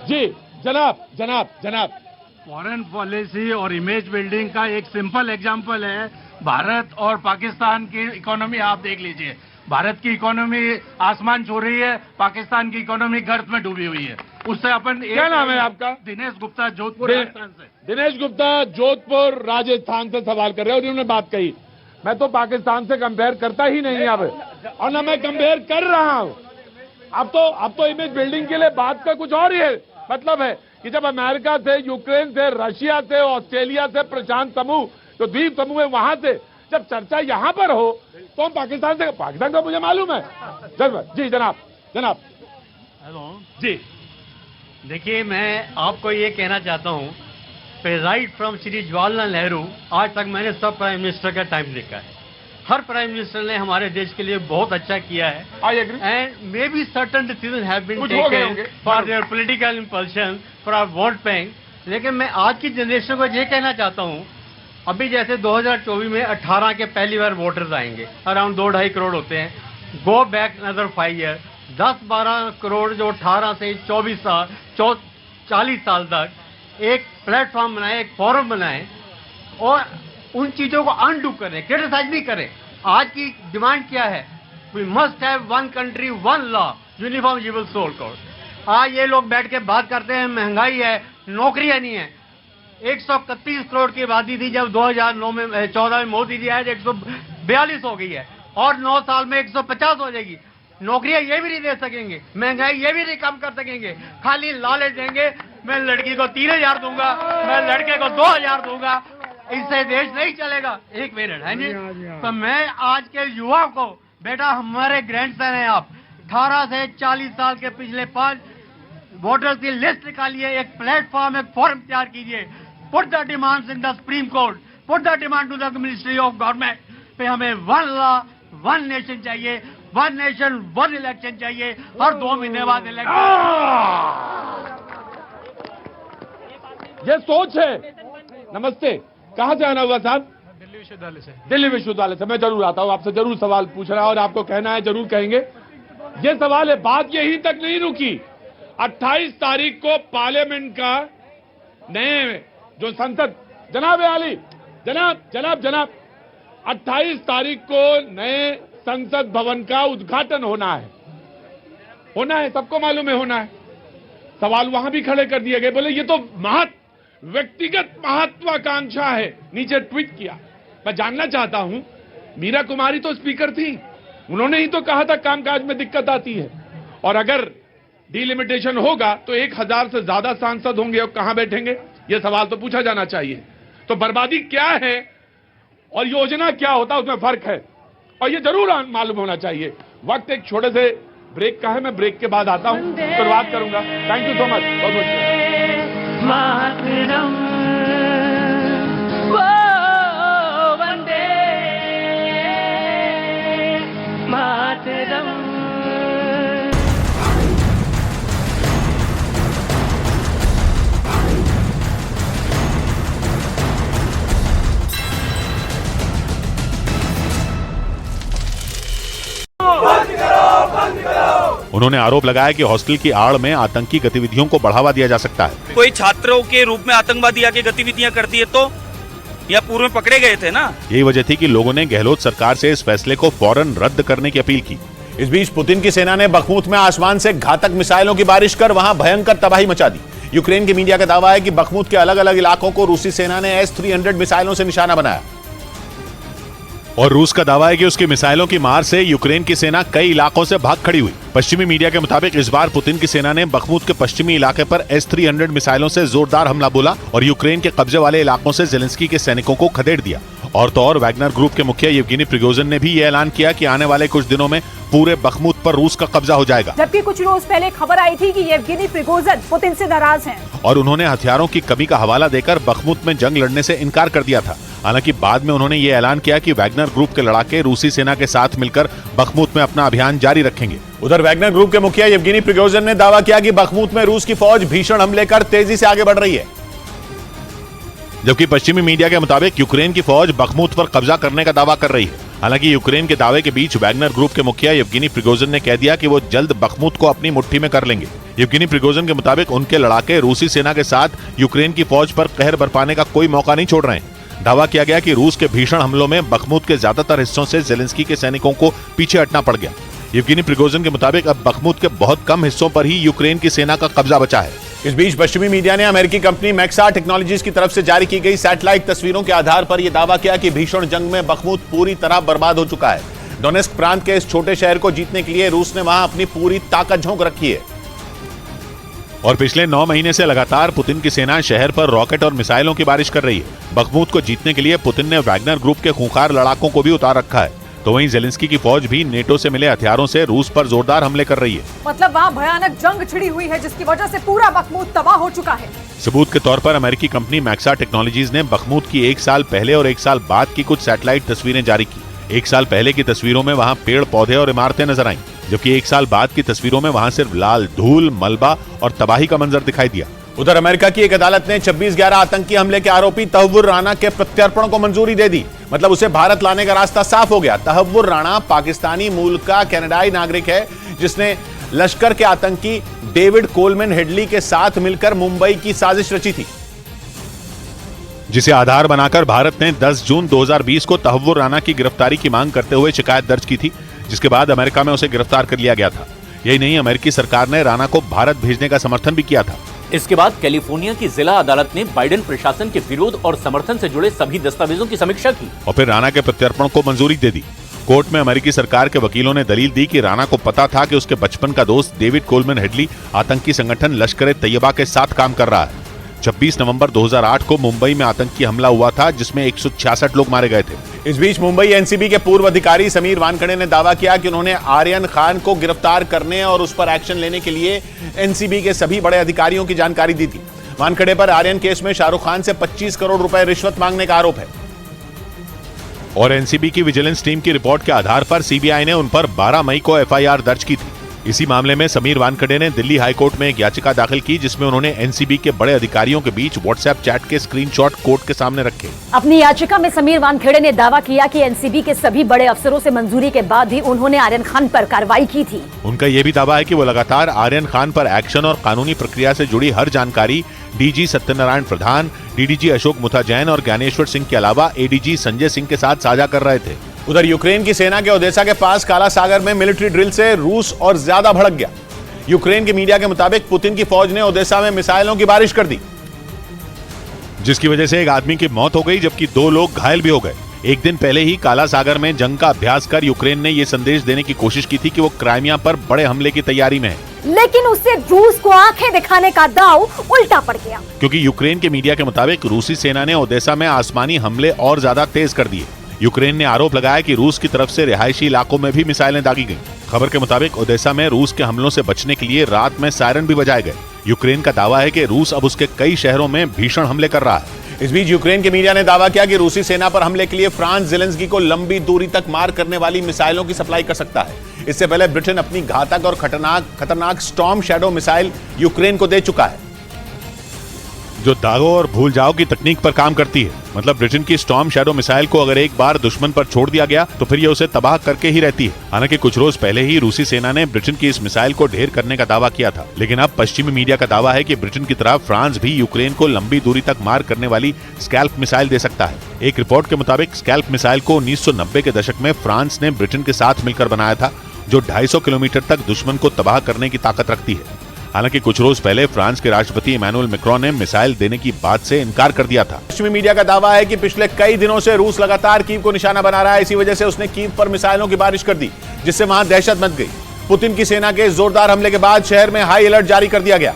जी जनाब। फॉरेन पॉलिसी और इमेज बिल्डिंग का एक सिंपल एग्जांपल है भारत और पाकिस्तान की इकोनॉमी। आप देख लीजिए, भारत की इकोनॉमी आसमान छू रही है, पाकिस्तान की इकोनॉमी गर्त में डूबी हुई है। उससे अपन क्या नाम है आपका? दिनेश गुप्ता, जोधपुर राजस्थान से। दिनेश गुप्ता जोधपुर राजस्थान से सवाल कर रहे हैं और उन्होंने बात कही, मैं तो पाकिस्तान से कंपेयर करता ही नहीं अब, और ना मैं कंपेयर कर रहा हूं। अब तो इमेज बिल्डिंग के लिए बात का कुछ और ही है, मतलब है कि जब अमेरिका से, यूक्रेन से, रशिया से, ऑस्ट्रेलिया से, प्रशांत समूह जो द्वीप समूह है वहां से जब चर्चा यहां पर हो तो हम पाकिस्तान का मुझे मालूम है। जी जनाब हेलो जी, देखिए, मैं आपको ये कहना चाहता हूँ, राइट फ्रॉम श्री जवाहरलाल नेहरू आज तक मैंने सब प्राइम मिनिस्टर का टाइम देखा है। हर प्राइम मिनिस्टर ने हमारे देश के लिए बहुत अच्छा किया है। I agree. And may be certain decision have been taken for their political impulsion, for our vote bank. लेकिन मैं आज की जनरेशन को ये कहना चाहता हूँ, अभी जैसे 2024 में 18 के पहली बार वोटर्स आएंगे, अराउंड 2-2.5 करोड़ होते हैं। Go back another 5 year, 10-12 crore जो 18 से 24 साल 40 साल तक एक प्लेटफॉर्म बनाए, एक फोरम बनाए और उन चीजों को अनडू करें, क्रिटिसाइज नहीं करें। आज की डिमांड क्या है? We must have one country one law, uniform civil code. आज ये लोग बैठ के बात करते हैं महंगाई है, नौकरियां नहीं है। 131 करोड़ की आबादी थी जब 2009 में 14 में मोदी जी आए, 142 हो गई है और 9 साल में 150 हो जाएगी। नौकरियां ये भी नहीं दे सकेंगे, महंगाई ये भी नहीं कम कर सकेंगे, खाली लालच देंगे। मैं लड़की को 3000 दूंगा, मैं लड़के को 2000 दूंगा, इससे देश नहीं चलेगा। एक मिनट है जी। तो मैं आज के युवा को, बेटा हमारे ग्रैंडसन हैं आप, 18 से 40 साल के पिछले 5 वोटर्स की लिस्ट निकालिए, एक प्लेटफॉर्म, एक फॉर्म तैयार कीजिए, put the demands in the supreme court, put the demand to the ministry of government पे हमें वन लॉ वन नेशन चाहिए, वन नेशन वन इलेक्शन चाहिए, हर 2 महीने बाद इलेक्शन। ये सोच है। नमस्ते, कहाँ से आना हुआ साहब? दिल्ली विश्वविद्यालय से। दिल्ली विश्वविद्यालय से। मैं जरूर आता हूँ, आपसे जरूर सवाल पूछ रहा और आपको कहना है जरूर कहेंगे। ये सवाल है, बात यहीं तक नहीं रुकी। 28 तारीख को पार्लियामेंट का नए जो संसद, जनाब आली, जनाब 28 तारीख को नए संसद भवन का उद्घाटन होना है, सबको मालूम है होना है। सवाल वहां भी खड़े कर दिए गए, बोले ये तो व्यक्तिगत महत्वाकांक्षा है, नीचे ट्वीट किया। मैं जानना चाहता हूं, मीरा कुमारी तो स्पीकर थी, उन्होंने ही तो कहा था कामकाज में दिक्कत आती है, और अगर डिलिमिटेशन होगा तो 1000 से ज्यादा सांसद होंगे और कहां बैठेंगे? यह सवाल तो पूछा जाना चाहिए। तो बर्बादी क्या है और योजना क्या होता है, उसमें फर्क है, और ये जरूर मालूम होना चाहिए। वक्त एक छोटे से ब्रेक का है, मैं ब्रेक के बाद आता हूं, फिर बात करूंगा। थैंक यू सो मच, बहुत बहुत। मातरम वो वंदे मातरम। उन्होंने आरोप लगाया कि हॉस्टल की आड़ में आतंकी गतिविधियों को बढ़ावा दिया जा सकता है। कोई छात्रों के रूप में आतंकवादी आके गतिविधियां करती है तो या पूर्व में पकड़े गए थे ना। यही वजह थी कि लोगों ने गहलोत सरकार से इस फैसले को फौरन रद्द करने की अपील की। इस बीच पुतिन की सेना ने बखमुत में आसमान से घातक मिसाइलों की बारिश कर वहां भयंकर तबाही मचा दी। यूक्रेन के मीडिया का दावा है कि बखमुत के अलग अलग इलाकों को रूसी सेना ने S-300 मिसाइलों से निशाना बनाया, और रूस का दावा है कि उसकी मिसाइलों की मार से यूक्रेन की सेना कई इलाकों से भाग खड़ी हुई। पश्चिमी मीडिया के मुताबिक इस बार पुतिन की सेना ने बखमुत के पश्चिमी इलाके पर S-300 मिसाइलों से जोरदार हमला बोला और यूक्रेन के कब्जे वाले इलाकों से जेलेंस्की के सैनिकों को खदेड़ दिया। और तो और वैगनर ग्रुप के मुखिया येवगेनी प्रिगोजिन ने भी ये ऐलान किया कि आने वाले कुछ दिनों में पूरे बखमुत पर रूस का कब्जा हो जाएगा। जबकि कुछ रोज पहले खबर आई थी कि येवगेनी प्रिगोजिन पुतिन से नाराज हैं और उन्होंने हथियारों की कमी का हवाला देकर बखमुत में जंग लड़ने से इनकार कर दिया था। हालांकि बाद में उन्होंने ये ऐलान किया कि वैगनर ग्रुप के लड़ाके रूसी सेना के साथ मिलकर बखमुत में अपना अभियान जारी रखेंगे। उधर वैगनर ग्रुप के मुखिया येवगेनी प्रिगोजिन ने दावा किया कि बखमुत में रूस की फौज भीषण हमले कर तेजी से आगे बढ़ रही है, जबकि पश्चिमी मीडिया के मुताबिक यूक्रेन की फौज बखमुत पर कब्जा करने का दावा कर रही है। हालांकि यूक्रेन के दावे के बीच वैगनर ग्रुप के मुखिया येवगेनी प्रिगोजिन ने कह दिया कि वो जल्द बखमुत को अपनी मुट्ठी में कर लेंगे। येवगेनी प्रिगोजिन के मुताबिक उनके लड़ाके रूसी सेना के साथ यूक्रेन की फौज पर कहर बरपाने का कोई मौका नहीं छोड़ रहे हैं। दावा किया गया कि रूस के भीषण हमलों में बखमुत के ज्यादातर हिस्सों से जेलेंस्की के सैनिकों को पीछे हटना पड़ गया। येवगेनी प्रिगोजिन के मुताबिक अब बखमुत के बहुत कम हिस्सों पर ही यूक्रेन की सेना का कब्जा बचा है। इस बीच पश्चिमी मीडिया ने अमेरिकी कंपनी मैक्सा टेक्नोलॉजीज की तरफ से जारी की गई सैटेलाइट तस्वीरों के आधार पर यह दावा किया कि भीषण जंग में बखमुत पूरी तरह बर्बाद हो चुका है। डोनेस्क प्रांत के इस छोटे शहर को जीतने के लिए रूस ने वहां अपनी पूरी ताकत झोंक रखी है। और पिछले 9 महीने से लगातार पुतिन की सेना शहर पर रॉकेट और मिसाइलों की बारिश कर रही है। बखमुत को जीतने के लिए पुतिन ने वैगनर ग्रुप के खूंखार लड़ाकों को भी उतार रखा है। तो वहीं जेलेंस्की की फौज भी नेटो से मिले हथियारों से रूस पर जोरदार हमले कर रही है। मतलब वहाँ भयानक जंग छिड़ी हुई है जिसकी वजह से पूरा बखमुत तबाह हो चुका है। सबूत के तौर पर अमेरिकी कंपनी मैक्सा टेक्नोलॉजीज ने बखमुत की 1 साल पहले और 1 साल बाद की कुछ सैटेलाइट तस्वीरें जारी की। 1 साल पहले की तस्वीरों में वहाँ पेड़ पौधे और इमारतें नजर आईं, जबकि 1 साल बाद की तस्वीरों में वहाँ सिर्फ लाल धूल, मलबा और तबाही का मंजर दिखाई दिया। उधर अमेरिका की एक अदालत ने 26/11 आतंकी हमले के आरोपी तहव्वुर राणा के प्रत्यर्पण को मंजूरी दे दी। मतलब उसे भारत लाने का रास्ता साफ हो गया। तहव्वुर राणा पाकिस्तानी मूल का कनाडाई नागरिक है जिसने लश्कर के आतंकी डेविड कोलमैन हेडली के साथ मिलकर मुंबई की साजिश रची थी, जिसे आधार बनाकर भारत ने 10 जून 2020 को तहव्वुर राणा की गिरफ्तारी की मांग करते हुए शिकायत दर्ज की थी, जिसके बाद अमेरिका में उसे गिरफ्तार कर लिया गया था। यही नहीं, अमेरिकी सरकार ने राणा को भारत भेजने का समर्थन भी किया था। इसके बाद कैलिफोर्निया की जिला अदालत ने बाइडेन प्रशासन के विरोध और समर्थन से जुड़े सभी दस्तावेजों की समीक्षा की और फिर राणा के प्रत्यर्पण को मंजूरी दे दी। कोर्ट में अमेरिकी सरकार के वकीलों ने दलील दी कि राणा को पता था कि उसके बचपन का दोस्त डेविड कोलमैन हेडली आतंकी संगठन लश्कर-ए-तैयबा के साथ काम कर रहा है। 26 नवंबर 2008 को मुंबई में आतंकी हमला हुआ था जिसमें 166 लोग मारे गए थे। इस बीच मुंबई एनसीबी के पूर्व अधिकारी समीर वानखेड़े ने दावा किया कि उन्होंने आर्यन खान को गिरफ्तार करने और उस पर एक्शन लेने के लिए एनसीबी के सभी बड़े अधिकारियों की जानकारी दी थी। वानखेड़े पर आर्यन केस में शाहरुख खान से 25 करोड़ रुपए रिश्वत मांगने का आरोप है। और एनसीबी की विजिलेंस टीम की रिपोर्ट के आधार पर सीबीआई ने उन पर 12 मई को एफआईआर दर्ज की थी। इसी मामले में समीर वानखेड़े ने दिल्ली हाईकोर्ट में एक याचिका दाखिल की जिसमें उन्होंने एनसीबी के बड़े अधिकारियों के बीच व्हाट्सएप चैट के स्क्रीनशॉट कोर्ट के सामने रखे। अपनी याचिका में समीर वानखेड़े ने दावा किया कि एनसीबी के सभी बड़े अफसरों से मंजूरी के बाद भी उन्होंने आर्यन खान पर कार्रवाई की थी। उनका यह भी दावा है कि वो लगातार आर्यन खान पर एक्शन और कानूनी प्रक्रिया से जुड़ी हर जानकारी डीजी सत्यनारायण प्रधान, डीडीजी अशोक मुथा जैन और ज्ञानेश्वर सिंह के अलावा एडीजी संजय सिंह के साथ साझा कर रहे थे। उधर यूक्रेन की सेना के ओदेसा के पास काला सागर में मिलिट्री ड्रिल से रूस और ज्यादा भड़क गया। यूक्रेन के मीडिया के मुताबिक पुतिन की फौज ने ओदेसा में मिसाइलों की बारिश कर दी, जिसकी वजह से एक आदमी की मौत हो गई जबकि 2 लोग घायल भी हो गए। एक दिन पहले ही काला सागर में जंग का अभ्यास कर यूक्रेन ने यह संदेश देने की कोशिश की थी कि वो क्राइमिया पर बड़े हमले की तैयारी में है, लेकिन उससे रूस को आंखें दिखाने का दांव उल्टा पड़ गया, क्योंकि यूक्रेन के मीडिया के मुताबिक रूसी सेना ने ओदेसा में आसमानी हमले और ज्यादा तेज कर दिए। यूक्रेन ने आरोप लगाया कि रूस की तरफ से रिहायशी इलाकों में भी मिसाइलें दागी गईं। खबर के मुताबिक ओदेसा में रूस के हमलों से बचने के लिए रात में सायरन भी बजाए गए। यूक्रेन का दावा है कि रूस अब उसके कई शहरों में भीषण हमले कर रहा है। इस बीच यूक्रेन के मीडिया ने दावा किया कि रूसी सेना पर हमले के लिए फ्रांस जेलेंस्की को लंबी दूरी तक मार करने वाली मिसाइलों की सप्लाई कर सकता है। इससे पहले ब्रिटेन अपनी घातक और खतरनाक स्टॉर्म शैडो मिसाइल यूक्रेन को दे चुका है, जो दागो और भूल जाओ की तकनीक पर काम करती है। मतलब ब्रिटेन की स्टॉर्म शैडो मिसाइल को अगर एक बार दुश्मन पर छोड़ दिया गया तो फिर ये उसे तबाह करके ही रहती है। हालांकि कुछ रोज पहले ही रूसी सेना ने ब्रिटेन की इस मिसाइल को ढेर करने का दावा किया था, लेकिन अब पश्चिमी मीडिया का दावा है कि ब्रिटेन की तरह फ्रांस भी यूक्रेन को लंबी दूरी तक मार करने वाली स्कैल्प मिसाइल दे सकता है। एक रिपोर्ट के मुताबिक स्कैल्प मिसाइल को 1990 के दशक में फ्रांस ने ब्रिटेन के साथ मिलकर बनाया था, जो 250 किलोमीटर तक दुश्मन को तबाह करने की ताकत रखती है। हालांकि कुछ रोज पहले फ्रांस के राष्ट्रपति इमैनुअल मैक्रोन ने मिसाइल देने की बात से इनकार कर दिया था। पश्चिमी मीडिया का दावा है कि पिछले कई दिनों से रूस लगातार कीव को निशाना बना रहा है। इसी वजह से उसने कीव पर मिसाइलों की बारिश कर दी, जिससे वहां दहशत मच गई। पुतिन की सेना के जोरदार हमले के बाद शहर में हाई अलर्ट जारी कर दिया गया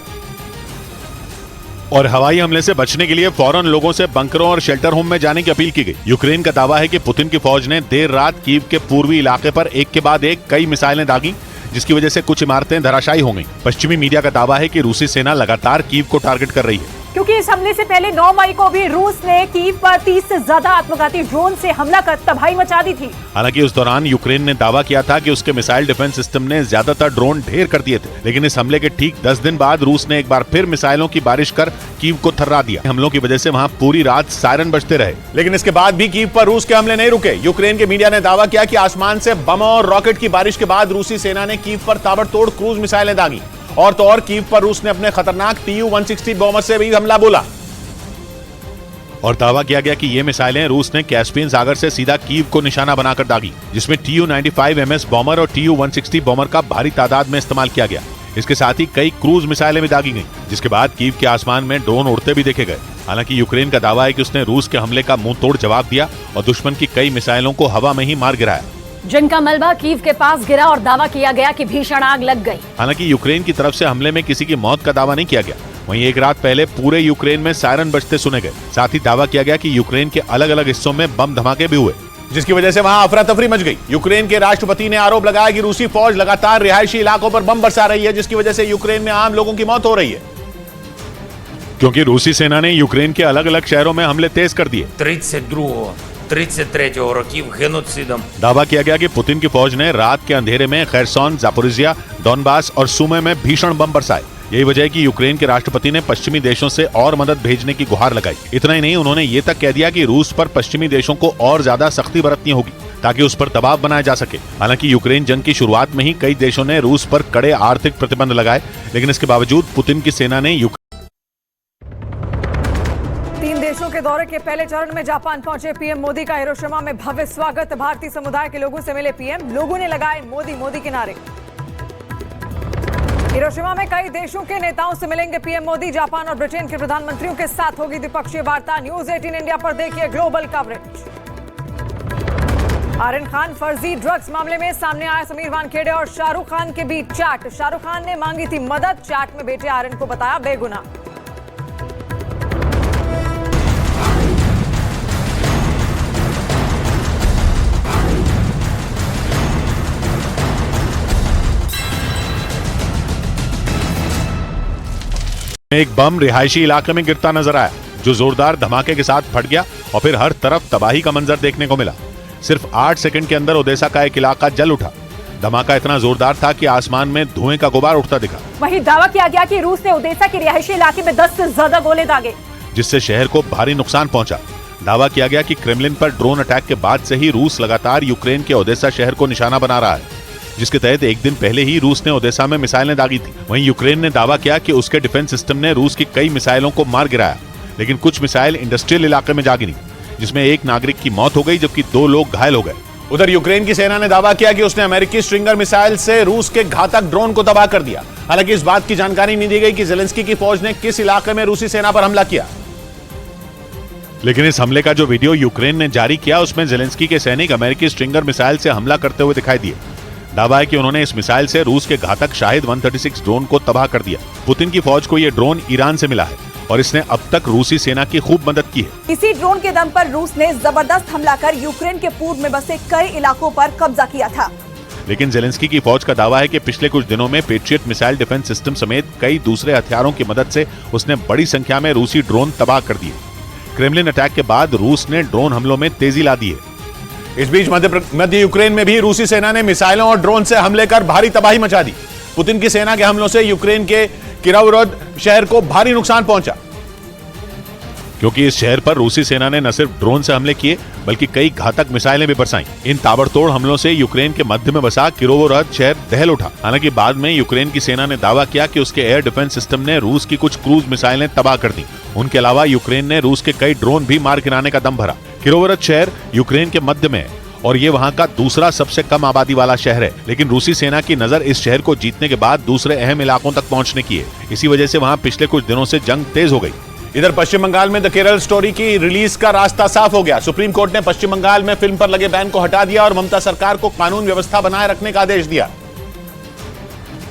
और हवाई हमले से बचने के लिए फौरन लोगों से बंकरों और शेल्टर होम में जाने की अपील की गई। यूक्रेन का दावा है कि पुतिन की फौज ने देर रात कीव के पूर्वी इलाके पर एक के बाद एक कई मिसाइलें दागी, जिसकी वजह से कुछ इमारतें धराशायी हो गईं। पश्चिमी मीडिया का दावा है कि रूसी सेना लगातार कीव को टारगेट कर रही है, क्योंकि इस हमले से पहले 9 मई को भी रूस ने कीव पर 30 से ज्यादा आत्मघाती ड्रोन से हमला कर तबाही मचा दी थी। हालांकि उस दौरान यूक्रेन ने दावा किया था कि उसके मिसाइल डिफेंस सिस्टम ने ज्यादातर ड्रोन ढेर कर दिए थे, लेकिन इस हमले के ठीक 10 दिन बाद रूस ने एक बार फिर मिसाइलों की बारिश कर कीव को थर्रा दिया। हमलों की वजह से वहां पूरी रात सायरन बजते रहे, लेकिन इसके बाद भी कीव पर रूस के हमले नहीं रुके। यूक्रेन के मीडिया ने दावा किया कि आसमान से बम और रॉकेट की बारिश के बाद रूसी सेना ने कीव पर ताबड़तोड़ क्रूज मिसाइलें दागी और तो और कीव पर रूस ने अपने खतरनाक TU-160 बॉम्बर से भी हमला बोला। और दावा किया गया कि ये मिसाइलें रूस ने कैस्पियन सागर से सीधा कीव को निशाना बनाकर दागी, जिसमें Tu-95MS बॉमर और Tu-160 बॉमर का भारी तादाद में इस्तेमाल किया गया। इसके साथ ही कई क्रूज मिसाइलें भी दागी गईं, जिसके बाद कीव के आसमान में ड्रोन उड़ते भी देखे गए। हालांकि यूक्रेन का दावा है कि उसने रूस के हमले का मुंह तोड़ जवाब दिया और दुश्मन की कई मिसाइलों को हवा में ही मार गिराया, जिनका मलबा कीव के पास गिरा और दावा किया गया कि भीषण आग लग गई। हालांकि यूक्रेन की तरफ से हमले में किसी की मौत का दावा नहीं किया गया। वहीं एक रात पहले पूरे यूक्रेन में सायरन बजते सुने गए। साथ ही दावा किया गया कि यूक्रेन के अलग अलग हिस्सों में बम धमाके भी हुए, जिसकी वजह से वहां अफरा तफरी मच गई। यूक्रेन के राष्ट्रपति ने आरोप लगाया कि रूसी फौज लगातार रिहायशी इलाकों पर बम बरसा रही है, जिसकी वजह से यूक्रेन में आम लोगों की मौत हो रही है, क्योंकि रूसी सेना ने यूक्रेन के अलग अलग शहरों में हमले तेज कर दिए। 32-33 років геноцидом. दावा किया गया कि पुतिन की फौज ने रात के अंधेरे में खैरसोन, जापोरिजिया, डॉनबास और सुमे में भीषण बम बरसाए। यही वजह है कि यूक्रेन के राष्ट्रपति ने पश्चिमी देशों से और मदद भेजने की गुहार लगाई। इतना ही नहीं, उन्होंने ये तक कह दिया कि रूस पर पश्चिमी देशों को और ज्यादा सख्ती बरतनी होगी ताकि उस पर दबाव बनाया जा सके। हालांकि यूक्रेन जंग की शुरुआत में ही कई देशों ने रूस पर कड़े आर्थिक प्रतिबंध लगाए, लेकिन इसके बावजूद पुतिन की सेना ने 3 देशों के दौरे के पहले चरण में जापान पहुंचे पीएम मोदी का हिरोशिमा में भव्य स्वागत। भारतीय समुदाय के लोगों से मिले पीएम, लोगों ने लगाए मोदी मोदी के नारे। हिरोशिमा में कई देशों के नेताओं से मिलेंगे पीएम मोदी। जापान और ब्रिटेन के प्रधानमंत्रियों के साथ होगी द्विपक्षीय वार्ता। न्यूज 18 इंडिया पर देखिए ग्लोबल कवरेज। आर्यन खान फर्जी ड्रग्स मामले में सामने आया समीर वानखेड़े और शाहरुख खान के बीच चैट। शाहरुख खान ने मांगी थी मदद, चैट में बेटे आर्यन को बताया बेगुनाह। एक बम रिहायशी इलाके में गिरता नजर आया, जो जोरदार धमाके के साथ फट गया और फिर हर तरफ तबाही का मंजर देखने को मिला। सिर्फ 8 सेकंड के अंदर ओडेसा का एक इलाका जल उठा। धमाका इतना जोरदार था कि आसमान में धुएं का गुबार उठता दिखा। वहीं दावा किया गया कि रूस ने ओडेसा के रिहायशी इलाके में 10 से ज्यादा गोले दागे, जिससे शहर को भारी नुकसान पहुंचा। दावा किया गया कि क्रेमलिन पर ड्रोन अटैक के बाद से ही रूस लगातार यूक्रेन के ओडेसा शहर को निशाना बना रहा है, जिसके तहत एक दिन पहले ही रूस ने ओडेसा में मिसाइलें दागी थी। वहीं यूक्रेन ने दावा किया कि उसके डिफेंस सिस्टम ने रूस की कई मिसाइलों को मार गिराया, लेकिन कुछ मिसाइल इंडस्ट्रियल इलाके में जा गिरी, जिसमें एक नागरिक की मौत हो गई जबकि 2 लोग घायल हो गए। उधर यूक्रेन की सेना ने दावा किया कि उसने अमेरिकी स्ट्रिंगर मिसाइल से रूस के घातक ड्रोन को तबाह कर दिया। हालांकि इस बात की जानकारी नहीं दी गई कि जेलेंस्की की फौज ने किस इलाके में रूसी सेना पर हमला किया। लेकिन इस हमले का जो वीडियो यूक्रेन ने जारी किया, उसमें जेलेंस्की के सैनिक अमेरिकी स्ट्रिंगर मिसाइल से हमला करते हुए दिखाई दिए। दावा है कि उन्होंने इस मिसाइल से रूस के घातक शाहिद 136 ड्रोन को तबाह कर दिया। पुतिन की फौज को यह ड्रोन ईरान से मिला है और इसने अब तक रूसी सेना की खूब मदद की है। इसी ड्रोन के दम पर रूस ने जबरदस्त हमला कर यूक्रेन के पूर्व में बसे कई इलाकों पर कब्जा किया था। लेकिन जेलेंस्की की फौज का दावा है कि पिछले कुछ दिनों में पेट्रियट मिसाइल डिफेंस सिस्टम समेत कई दूसरे हथियारों की मदद से उसने बड़ी संख्या में रूसी ड्रोन तबाह कर दिए। क्रेमलिन अटैक के बाद रूस ने ड्रोन हमलों में तेजी ला दी है। इस बीच मध्य यूक्रेन में भी रूसी सेना ने मिसाइलों और ड्रोन से हमले कर भारी तबाही मचा दी। पुतिन की सेना के हमलों से यूक्रेन के किरोवोरोद शहर को भारी नुकसान पहुंचा, क्योंकि इस शहर पर रूसी सेना ने न सिर्फ ड्रोन से हमले किए बल्कि कई घातक मिसाइलें भी बरसाईं। इन ताबड़तोड़ हमलों से यूक्रेन के मध्य में बसा किरोवोरोद शहर दहल उठा। हालांकि बाद में यूक्रेन की सेना ने दावा किया कि उसके एयर डिफेंस सिस्टम ने रूस की कुछ क्रूज मिसाइलें तबाह कर दी। उनके अलावा यूक्रेन ने रूस के कई ड्रोन भी मार गिराने का दम भरा। किरोवोरोद शहर यूक्रेन के मध्य में है और ये वहां का दूसरा सबसे कम आबादी वाला शहर है, लेकिन रूसी सेना की नजर इस शहर को जीतने के बाद दूसरे अहम इलाकों तक पहुंचने की है। इसी वजह से वहां पिछले कुछ दिनों से जंग तेज हो गई। इधर पश्चिम बंगाल में द केरल स्टोरी की रिलीज का रास्ता साफ हो गया। सुप्रीम कोर्ट ने पश्चिम बंगाल में फिल्म पर लगे बैन को हटा दिया और ममता सरकार को कानून व्यवस्था बनाए रखने का आदेश दिया,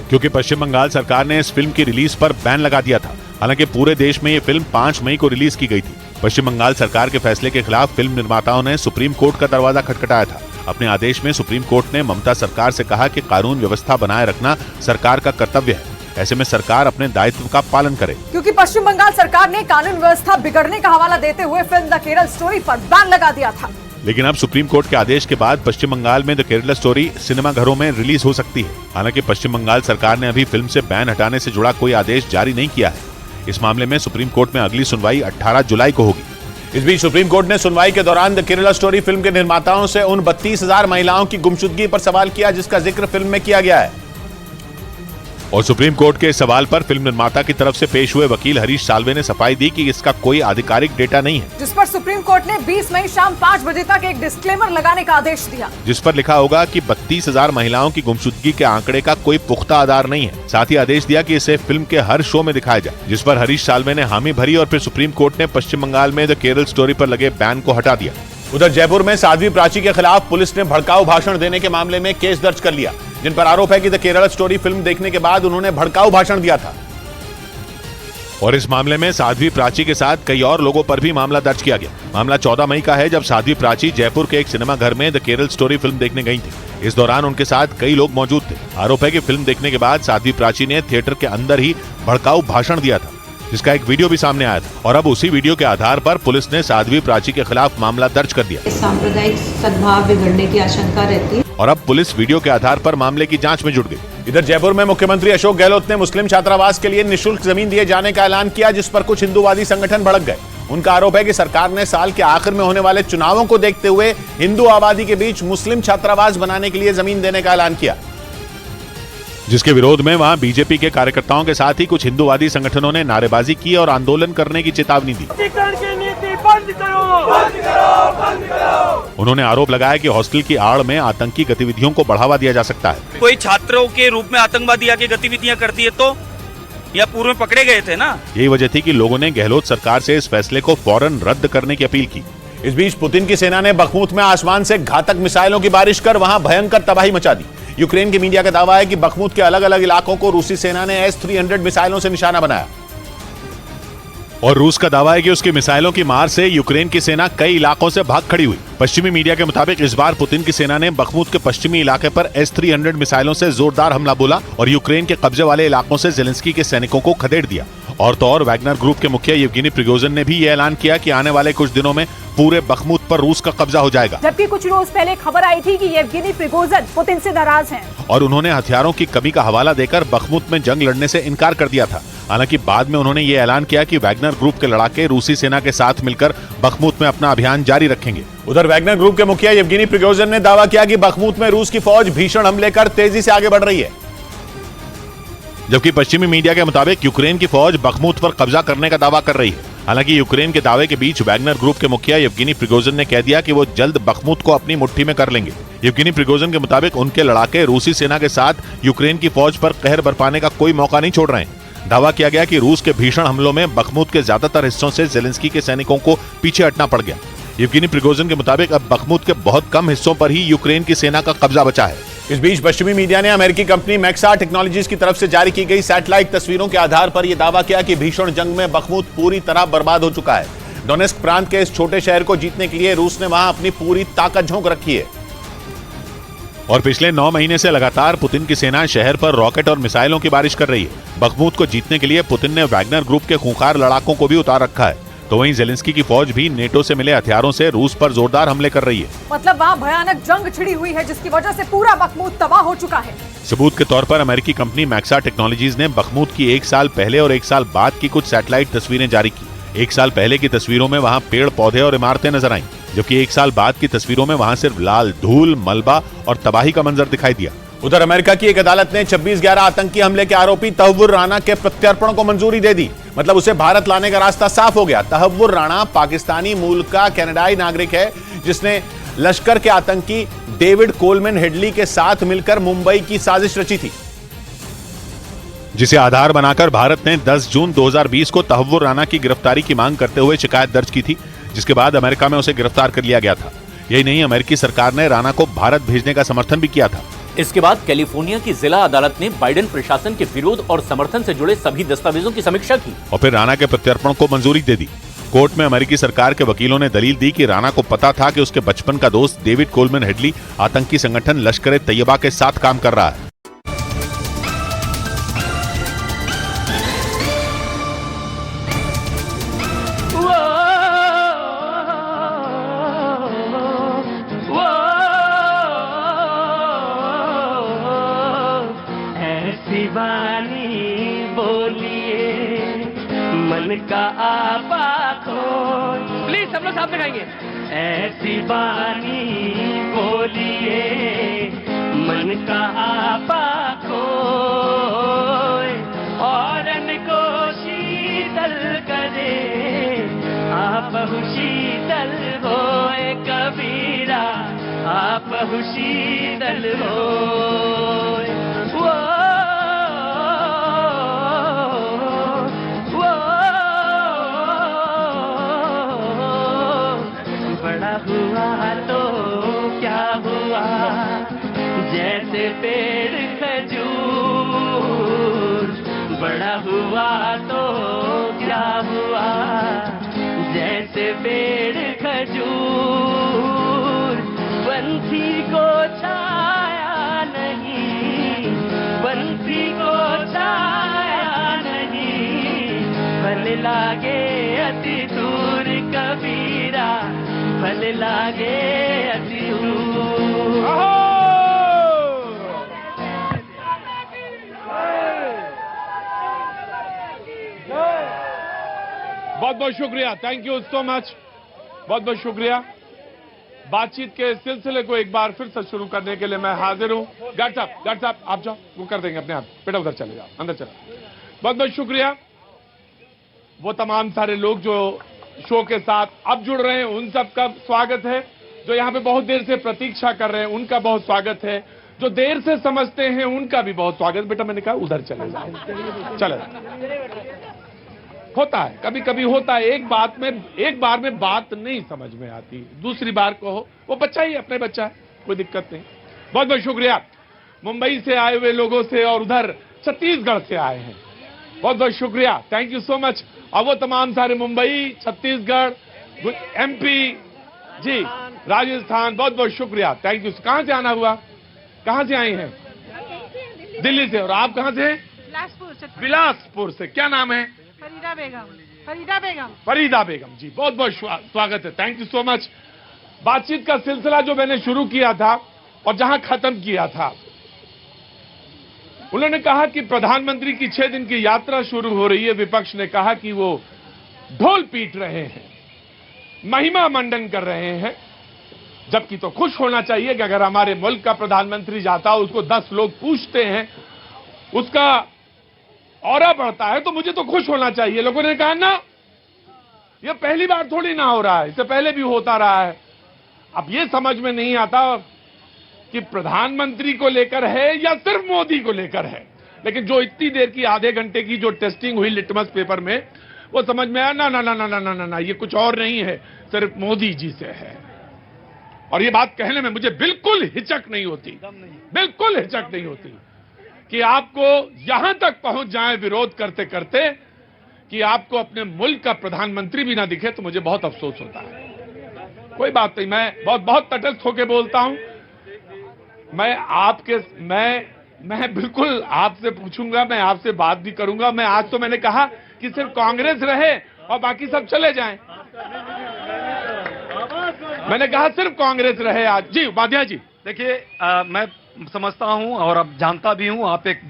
क्योंकि पश्चिम बंगाल सरकार ने इस फिल्म की रिलीज पर बैन लगा दिया था। हालांकि पूरे देश में ये फिल्म 5 मई को रिलीज की गई थी। पश्चिम बंगाल सरकार के फैसले के खिलाफ फिल्म निर्माताओं ने सुप्रीम कोर्ट का दरवाजा खटखटाया था। अपने आदेश में सुप्रीम कोर्ट ने ममता सरकार से कहा कि कानून व्यवस्था बनाए रखना सरकार का कर्तव्य है। ऐसे में सरकार अपने दायित्व का पालन करे, क्योंकि पश्चिम बंगाल सरकार ने कानून व्यवस्था बिगड़ने का हवाला देते हुए फिल्म द केरल स्टोरी पर बैन लगा दिया था। लेकिन अब सुप्रीम कोर्ट के आदेश के बाद पश्चिम बंगाल में द केरल स्टोरी सिनेमाघरों में रिलीज हो सकती है। हालांकि पश्चिम बंगाल सरकार ने अभी फिल्म से बैन हटाने से जुड़ा कोई आदेश जारी नहीं किया है। इस मामले में सुप्रीम कोर्ट में अगली सुनवाई 18 जुलाई को होगी। इस बीच सुप्रीम कोर्ट ने सुनवाई के दौरान द केरला स्टोरी फिल्म के निर्माताओं से उन 32,000 महिलाओं की गुमशुदगी पर सवाल किया जिसका जिक्र फिल्म में किया गया है। और सुप्रीम कोर्ट के इस सवाल पर फिल्म निर्माता की तरफ से पेश हुए वकील हरीश साल्वे ने सफाई दी कि इसका कोई आधिकारिक डेटा नहीं है, जिस पर सुप्रीम कोर्ट ने 20 मई शाम 5 बजे तक एक डिस्क्लेमर लगाने का आदेश दिया, जिस पर लिखा होगा कि 32,000 महिलाओं की गुमशुदगी के आंकड़े का कोई पुख्ता आधार नहीं है। साथ ही आदेश दिया कि इसे फिल्म के हर शो में दिखाया जाए, जिस पर हरीश साल्वे ने हामी भरी और फिर सुप्रीम कोर्ट ने पश्चिम बंगाल में द केरल स्टोरी पर लगे बैन को हटा दिया। उधर जयपुर में साध्वी प्राची के खिलाफ पुलिस ने भड़काऊ भाषण देने के मामले में केस दर्ज कर लिया, जिन पर आरोप है कि द केरल स्टोरी फिल्म देखने के बाद उन्होंने भड़काऊ भाषण दिया था। और इस मामले में साध्वी प्राची के साथ कई और लोगों पर भी मामला दर्ज किया गया। मामला 14 मई का है, जब साध्वी प्राची जयपुर के एक सिनेमा घर में द केरल स्टोरी फिल्म देखने गई थी। इस दौरान उनके साथ कई लोग मौजूद थे। आरोप है कि फिल्म देखने के बाद साध्वी प्राची ने थिएटर के अंदर ही भड़काऊ भाषण दिया था, जिसका एक वीडियो भी सामने आया था। और अब उसी वीडियो के आधार पर पुलिस ने साध्वी प्राची के खिलाफ मामला दर्ज कर दिया। सांप्रदायिक सद्भाव बिगड़ने की आशंका रहती है और अब पुलिस वीडियो के आधार पर मामले की जांच में जुट गई। इधर जयपुर में मुख्यमंत्री अशोक गहलोत ने मुस्लिम छात्रावास के लिए निःशुल्क जमीन दिए जाने का ऐलान किया, जिस पर कुछ हिंदूवादी संगठन भड़क गए। उनका आरोप है कि सरकार ने साल के आखिर में होने वाले चुनावों को देखते हुए हिंदू आबादी के बीच मुस्लिम छात्रावास बनाने के लिए जमीन देने का ऐलान किया, जिसके विरोध में वहां बीजेपी के कार्यकर्ताओं के साथ ही कुछ हिंदूवादी संगठनों ने नारेबाजी की और आंदोलन करने की चेतावनी दी। उन्होंने आरोप लगाया कि हॉस्टल की आड़ में आतंकी गतिविधियों को बढ़ावा दिया जा सकता है। कोई छात्रों के रूप में आतंकवादी आके गतिविधियां करती है तो या पूर्व में पकड़े गए थे ना। यही वजह थी कि लोगों ने गहलोत सरकार से इस फैसले को फौरन रद्द करने की अपील की। इस बीच पुतिन की सेना ने बखमुत में आसमान से घातक मिसाइलों की बारिश कर वहां भयंकर तबाही मचा दी। यूक्रेन की मीडिया का दावा है कि बखमुत के अलग अलग इलाकों को रूसी सेना ने S-300 मिसाइलों से निशाना बनाया। और रूस का दावा है कि उसकी मिसाइलों की मार से यूक्रेन की सेना कई इलाकों से भाग खड़ी हुई। पश्चिमी मीडिया के मुताबिक इस बार पुतिन की सेना ने बखमुत के पश्चिमी इलाके पर S-300 मिसाइलों से जोरदार हमला बोला और यूक्रेन के कब्जे वाले इलाकों से जेलेंस्की के सैनिकों को खदेड़ दिया। और तो और वैगनर ग्रुप के मुखिया येवगेनी प्रिगोजिन ने भी ये ऐलान किया कि आने वाले कुछ दिनों में पूरे बखमुत पर रूस का कब्जा हो जाएगा। जबकि कुछ रोज पहले खबर आई थी कि येवगेनी प्रिगोजिन पुतिन से नाराज हैं और उन्होंने हथियारों की कमी का हवाला देकर बखमुत में जंग लड़ने से इनकार कर दिया था। हालांकि बाद में उन्होंने ये ऐलान किया कि वैगनर ग्रुप के लड़ाके रूसी सेना के साथ मिलकर बखमुत में अपना अभियान जारी रखेंगे। उधर वैगनर ग्रुप के मुखिया येवगेनी प्रिगोजिन ने दावा किया कि बखमुत में रूस की फौज भीषण हमले कर तेजी से आगे बढ़ रही है, जबकि पश्चिमी मीडिया के मुताबिक यूक्रेन की फौज बखमुत पर कब्जा करने का दावा कर रही है। हालांकि यूक्रेन के दावे के बीच वैगनर ग्रुप के मुखिया येवगेनी प्रिगोजिन ने कह दिया कि वो जल्द बखमुत को अपनी मुट्ठी में कर लेंगे। येवगेनी प्रिगोजिन के मुताबिक उनके लड़ाके रूसी सेना के साथ यूक्रेन की फौज पर कहर बरपाने का कोई मौका नहीं छोड़ रहे हैं। दावा किया गया कि रूस के भीषण हमलों में बखमुत के ज्यादातर हिस्सों से जेलेंस्की के सैनिकों को पीछे हटना पड़ गया। येवगेनी प्रिगोजिन के मुताबिक अब बखमुत के बहुत कम हिस्सों पर ही यूक्रेन की सेना का कब्जा बचा है। इस बीच पश्चिमी मीडिया ने अमेरिकी कंपनी मैक्सा टेक्नोलॉजीज की तरफ से जारी की गई सैटेलाइट तस्वीरों के आधार पर यह दावा किया कि भीषण जंग में बखमुत पूरी तरह बर्बाद हो चुका है। डोनेस्क प्रांत के इस छोटे शहर को जीतने के लिए रूस ने वहां अपनी पूरी ताकत झोंक रखी है। और पिछले 9 महीने से लगातार पुतिन की सेना शहर पर रॉकेट और मिसाइलों की बारिश कर रही है। बखमुत को जीतने के लिए पुतिन ने वैगनर ग्रुप के खूंखार लड़ाकों को भी उतार रखा है। तो वहीं जेलेंस्की की फौज भी नेटो से मिले हथियारों से रूस पर जोरदार हमले कर रही है। मतलब वहाँ भयानक जंग छिड़ी हुई है, जिसकी वजह से पूरा बखमुत तबाह हो चुका है। सबूत के तौर पर अमेरिकी कंपनी मैक्सा टेक्नोलॉजीज ने बखमुत की 1 साल पहले और 1 साल बाद की कुछ सैटेलाइट तस्वीरें जारी की। 1 साल पहले की तस्वीरों में वहाँ पेड़ पौधे और इमारतें नजर आईं, जबकि 1 साल बाद की तस्वीरों में वहाँ सिर्फ लाल धूल, मलबा और तबाही का मंजर दिखाई दिया। उधर अमेरिका की एक अदालत ने 26/11 आतंकी हमले के आरोपी तहव्वुर राना के प्रत्यर्पण को मंजूरी दे दी। मतलब उसे भारत लाने का रास्ता साफ हो गया। तहव्वुर राना पाकिस्तानी मूल का कनाडाई नागरिक है, जिसने लश्कर के आतंकी डेविड कोलमैन हेडली के साथ मिलकर मुंबई की साजिश रची थी, जिसे आधार बनाकर भारत ने 10 जून 2020 को तहव्वुर राना की गिरफ्तारी की मांग करते हुए शिकायत दर्ज की थी, जिसके बाद अमेरिका में उसे गिरफ्तार कर लिया गया था। यही नहीं, अमेरिकी सरकार ने राना को भारत भेजने का समर्थन भी किया था। इसके बाद कैलिफोर्निया की जिला अदालत ने बाइडेन प्रशासन के विरोध और समर्थन से जुड़े सभी दस्तावेजों की समीक्षा की और फिर राना के प्रत्यर्पण को मंजूरी दे दी। कोर्ट में अमेरिकी सरकार के वकीलों ने दलील दी कि राना को पता था कि उसके बचपन का दोस्त डेविड कोलमैन हेडली आतंकी संगठन लश्कर-ए-तैयबा के साथ काम कर रहा है। मन का आपा खोल, प्लीज सब लोग साथ में गाएंगे। ऐसी बानी बोलिए मन का आपा खोल, आप शीतल होए कबीरा, आप शीतल होए। वो बड़ा हुआ तो क्या हुआ, जैसे पेड़ खजूर, बड़ा हुआ तो क्या हुआ, जैसे पेड़ खजूर। बंसी को छाया नहीं, बंसी को छाया नहीं, फल लागे अति दूर कबीरा, फल लागे अति दूर। बहुत बहुत शुक्रिया, थैंक यू सो मच, बहुत बहुत शुक्रिया। बातचीत के सिलसिले को एक बार फिर से शुरू करने के लिए मैं हाजिर हूं। गार्ड साहब आप जाओ, वो कर देंगे अपने आप, बेटा उधर चले जाओ, अंदर चलो। बहुत बहुत शुक्रिया। वो तमाम सारे लोग जो शो के साथ अब जुड़ रहे हैं उन सब का स्वागत है, जो यहाँ पे बहुत देर से प्रतीक्षा कर रहे हैं उनका बहुत स्वागत है, जो देर से समझते हैं उनका भी बहुत स्वागत। बेटा मैंने कहा उधर चले जाओ, चले। होता है, कभी कभी होता है, एक बार में बात नहीं समझ में आती, दूसरी बार कहो, वो बच्चा ही अपने बच्चा है, कोई दिक्कत नहीं। बहुत बहुत शुक्रिया मुंबई से आए हुए लोगों से और उधर छत्तीसगढ़ से आए हैं, बहुत बहुत शुक्रिया, थैंक यू सो मच। और वो तमाम सारे मुंबई, छत्तीसगढ़, MP जी, राजस्थान, बहुत बहुत शुक्रिया, थैंक यू। कहां से आना हुआ, कहां से आए हैं? दिल्ली से। और आप कहां से? बिलासपुर से। क्या नाम है? फरीदा बेगम। फरीदा बेगम। फरीदा बेगम जी, बहुत बहुत स्वागत है, थैंक यू सो मच। बातचीत का सिलसिला जो मैंने शुरू किया था और जहां खत्म किया था, उन्होंने कहा कि प्रधानमंत्री की 6 दिन की यात्रा शुरू हो रही है। विपक्ष ने कहा कि वो ढोल पीट रहे हैं, महिमा मंडन कर रहे हैं, जबकि तो खुश होना चाहिए कि अगर हमारे मुल्क का प्रधानमंत्री जाता है, उसको 10 लोग पूछते हैं, उसका औरा बढ़ता है, तो मुझे तो खुश होना चाहिए। लोगों ने कहा ना, ये पहली बार थोड़ी ना हो रहा है, इससे पहले भी होता रहा है। अब ये समझ में नहीं आता कि प्रधानमंत्री को लेकर है या सिर्फ मोदी को लेकर है, लेकिन जो इतनी देर की आधे घंटे की जो टेस्टिंग हुई लिटमस पेपर में, वो समझ में आया ना ना ना ना ना ना ना ना, ये कुछ और नहीं है, सिर्फ मोदी जी से है। और ये बात कहने में मुझे बिल्कुल हिचक नहीं होती, बिल्कुल हिचक नहीं होती कि आपको यहां तक पहुंच जाए विरोध करते करते कि आपको अपने मुल्क का प्रधानमंत्री भी ना दिखे, तो मुझे बहुत अफसोस होता है। कोई बात नहीं, मैं बहुत तटस्थ होकर बोलता हूं। मैं बिल्कुल आपसे पूछूंगा, मैं आपसे बात भी करूंगा। मैं आज तो मैंने कहा कि सिर्फ कांग्रेस रहे और बाकी सब चले जाएं। मैंने कहा सिर्फ कांग्रेस रहे आज। जी वादिया जी, देखिए मैं समझता हूं और अब जानता भी हूं, आप एक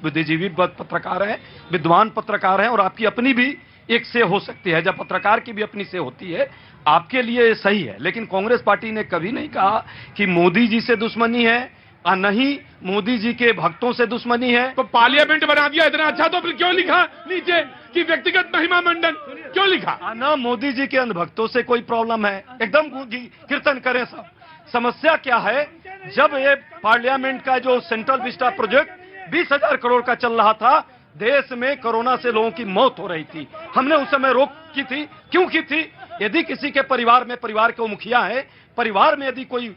बुद्धिजीवी पत्रकार हैं, विद्वान पत्रकार हैं, और आपकी अपनी भी एक से हो सकती है, जब पत्रकार की भी अपनी से होती है, आपके लिए सही है। लेकिन कांग्रेस पार्टी ने कभी नहीं कहा कि मोदी जी से दुश्मनी है और नहीं मोदी जी के भक्तों से दुश्मनी है। तो पार्लियामेंट बना दिया इतना अच्छा, तो फिर क्यों लिखा नीचे कि व्यक्तिगत महिमा मंडन, क्यों लिखा? ना मोदी जी के अंधभक्तों से कोई प्रॉब्लम है, एकदम कीर्तन करें सब। समस्या क्या है, जब ये पार्लियामेंट का जो सेंट्रल विस्टा प्रोजेक्ट 20,000 करोड़ का चल रहा था, देश में कोरोना से लोगों की मौत हो रही थी, हमने उस समय रोक की थी। क्यों की थी? यदि किसी के परिवार में, परिवार के मुखिया है, परिवार में यदि कोई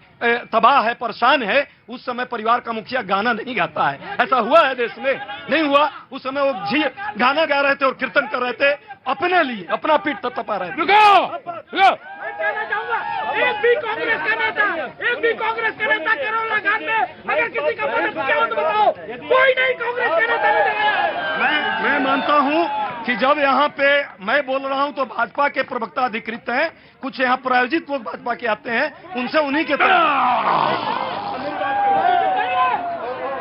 तबाह है, परेशान है, उस समय परिवार का मुखिया गाना नहीं गाता है। ऐसा हुआ है देश में? नहीं हुआ। उस समय वो गाना गा रहे थे और कीर्तन कर रहे थे अपने लिए, अपना पीठ तपा रहे थे। कहना चाहूंगा, एक भी कांग्रेस का नेता केरल लगान में अगर किसी का मदद किया हो तो बताओ, कोई नहीं कांग्रेस का नेता ने। मैं मानता हूं कि जब यहाँ पे मैं बोल रहा हूं तो भाजपा के प्रवक्ता अधिकृत हैं, कुछ यहाँ प्रायोजित लोग भाजपा के आते हैं, उनसे उन्हीं के तरह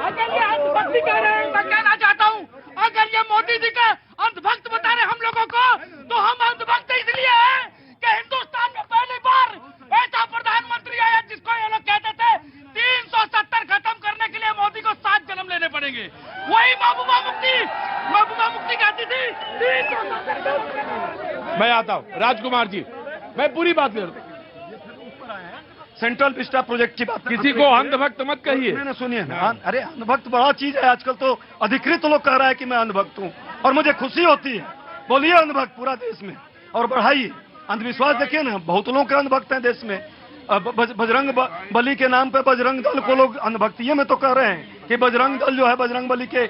अगर ये अंधभक्ति कह रहे हैं, मैं कहना चाहता हूं, अगर ये मोदी जी का अंधभक्त बता रहे हम लोगों को, तो हम अंधभक्त इसलिए हैं कि हिंदुस्तान में पहली बार ऐसा प्रधानमंत्री आया जिसको ये लोग कहते थे 370 खत्म करने के लिए मोदी को 7 जन्म लेने पड़ेंगे। वही महबूबा मुफ्ती कहती थी 370। मैं आता हूं राजकुमार जी, मैं पूरी बात कर रहा हूं। सेंट्रल विस्टा प्रोजेक्ट की बात, किसी को अंधभक्त मत कहिए। नहीं सुनिए ना, अरे अंधभक्त बड़ा चीज है। आजकल तो अधिकृत लोग कह रहा है कि मैं अंधभक्त हूँ और मुझे खुशी होती है। बोलिए अंधभक्त पूरा देश में और बढ़ाइए। अंधविश्वास देखिए ना, बहुत लोग के अंधभक्त हैं देश में। बजरंग बली के नाम पे बजरंग दल को लोग अंधभक्तिये में तो कह रहे हैं कि बजरंग दल जो है बजरंग बली के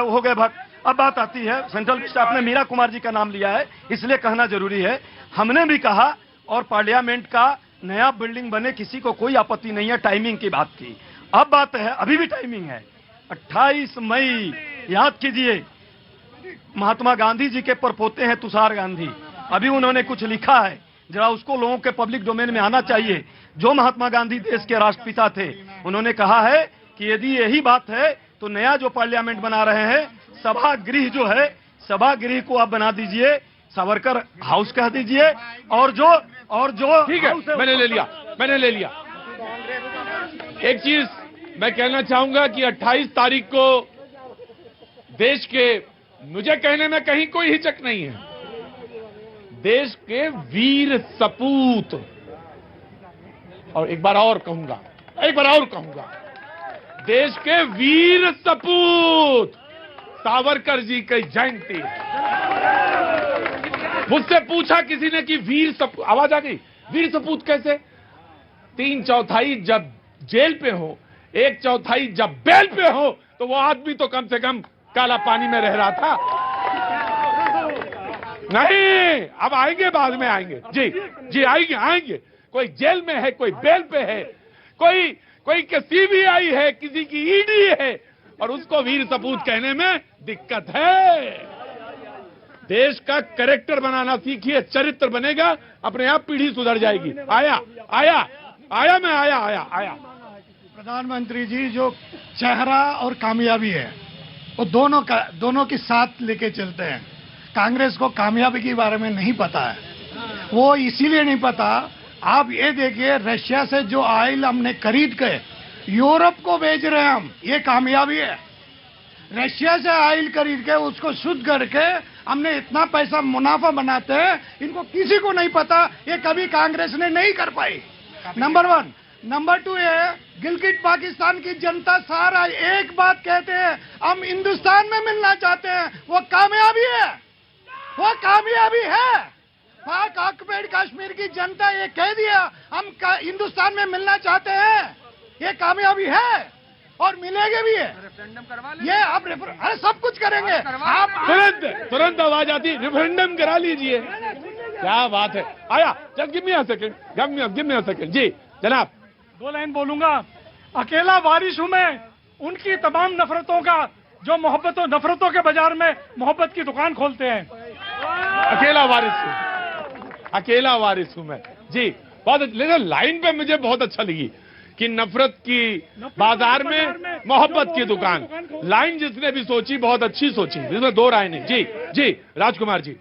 हो गए भक्त। अब बात आती है सेंट्रल विस्टा, आपने मीरा कुमार जी का नाम लिया है इसलिए कहना जरूरी है। हमने भी कहा और पार्लियामेंट का नया बिल्डिंग बने, किसी को कोई आपत्ति नहीं है। टाइमिंग की बात की, अब बात है, अभी भी टाइमिंग है 28 मई। याद कीजिए, महात्मा गांधी जी के परपोते हैं तुषार गांधी, अभी उन्होंने कुछ लिखा है, जरा उसको लोगों के पब्लिक डोमेन में आना चाहिए। जो महात्मा गांधी देश के राष्ट्रपिता थे, उन्होंने कहा है कि यदि यही बात है तो नया जो पार्लियामेंट बना रहे हैं, सभागृह जो है, सभागृह को आप बना दीजिए, सावरकर हाउस कह दीजिए। और जो ठीक है, मैंने ले लिया। एक चीज मैं कहना चाहूंगा कि 28 तारीख को देश के, मुझे कहने में कहीं कोई हिचक नहीं है, देश के वीर सपूत, और एक बार और कहूंगा, देश के वीर सपूत सावरकर जी की जयंती। मुझसे पूछा किसी ने कि वीर सपूत, आवाज आ गई, वीर सपूत कैसे? 3/4 जब जेल पे हो, 1/4 जब बेल पे हो, तो वो आदमी तो कम से कम काला पानी में रह रहा था। नहीं, अब आएंगे, बाद में आएंगे। जी आएंगे। कोई जेल में है, कोई बेल पे है, कोई की सीबीआई है, किसी की ईडी है, और उसको वीर सपूत कहने में दिक्कत है। देश का कैरेक्टर बनाना सीखिए, चरित्र बनेगा, अपने आप पीढ़ी सुधर जाएगी। आया। प्रधानमंत्री जी, जो चेहरा और कामयाबी है वो दोनों के साथ लेके चलते हैं। कांग्रेस को कामयाबी के बारे में नहीं पता है, वो इसीलिए नहीं पता। आप ये देखिए, रशिया से जो ऑयल हमने खरीद के यूरोप को भेज रहे हैं हम, ये कामयाबी है। रशिया से ऑयल खरीद के उसको शुद्ध करके हमने इतना पैसा मुनाफा बनाते हैं, इनको किसी को नहीं पता। ये कभी कांग्रेस ने नहीं कर पाई, नंबर 1। नंबर 2 है, गिलगिट पाकिस्तान की जनता सारा एक बात कहते हैं, हम हिंदुस्तान में मिलना चाहते हैं। वो कामयाबी है। पाक ऑक्युपाइड कश्मीर की जनता ये कह दिया, हम हिंदुस्तान में मिलना चाहते हैं, ये कामयाबी है और मिलेगी भी है। ये आप अरे सब कुछ करेंगे आप। तुरंत आवाज आती, रेफरेंडम करा लीजिए। क्या बात है। आया, just give me a second. जी जनाब, 2 लाइन बोलूंगा। अकेला वारिस हूं मैं उनकी तमाम नफरतों का, जो नफरतों के बाजार में मोहब्बत की दुकान खोलते हैं। अकेला वारिस हूं मैं। जी बहुत, लेकिन लाइन पे मुझे बहुत अच्छा लगी कि नफरत की बाजार में मोहब्बत की दुकान। लाइन जिसने भी सोची बहुत अच्छी सोची, जिसमें 2 राय नहीं। जी राजकुमार जी।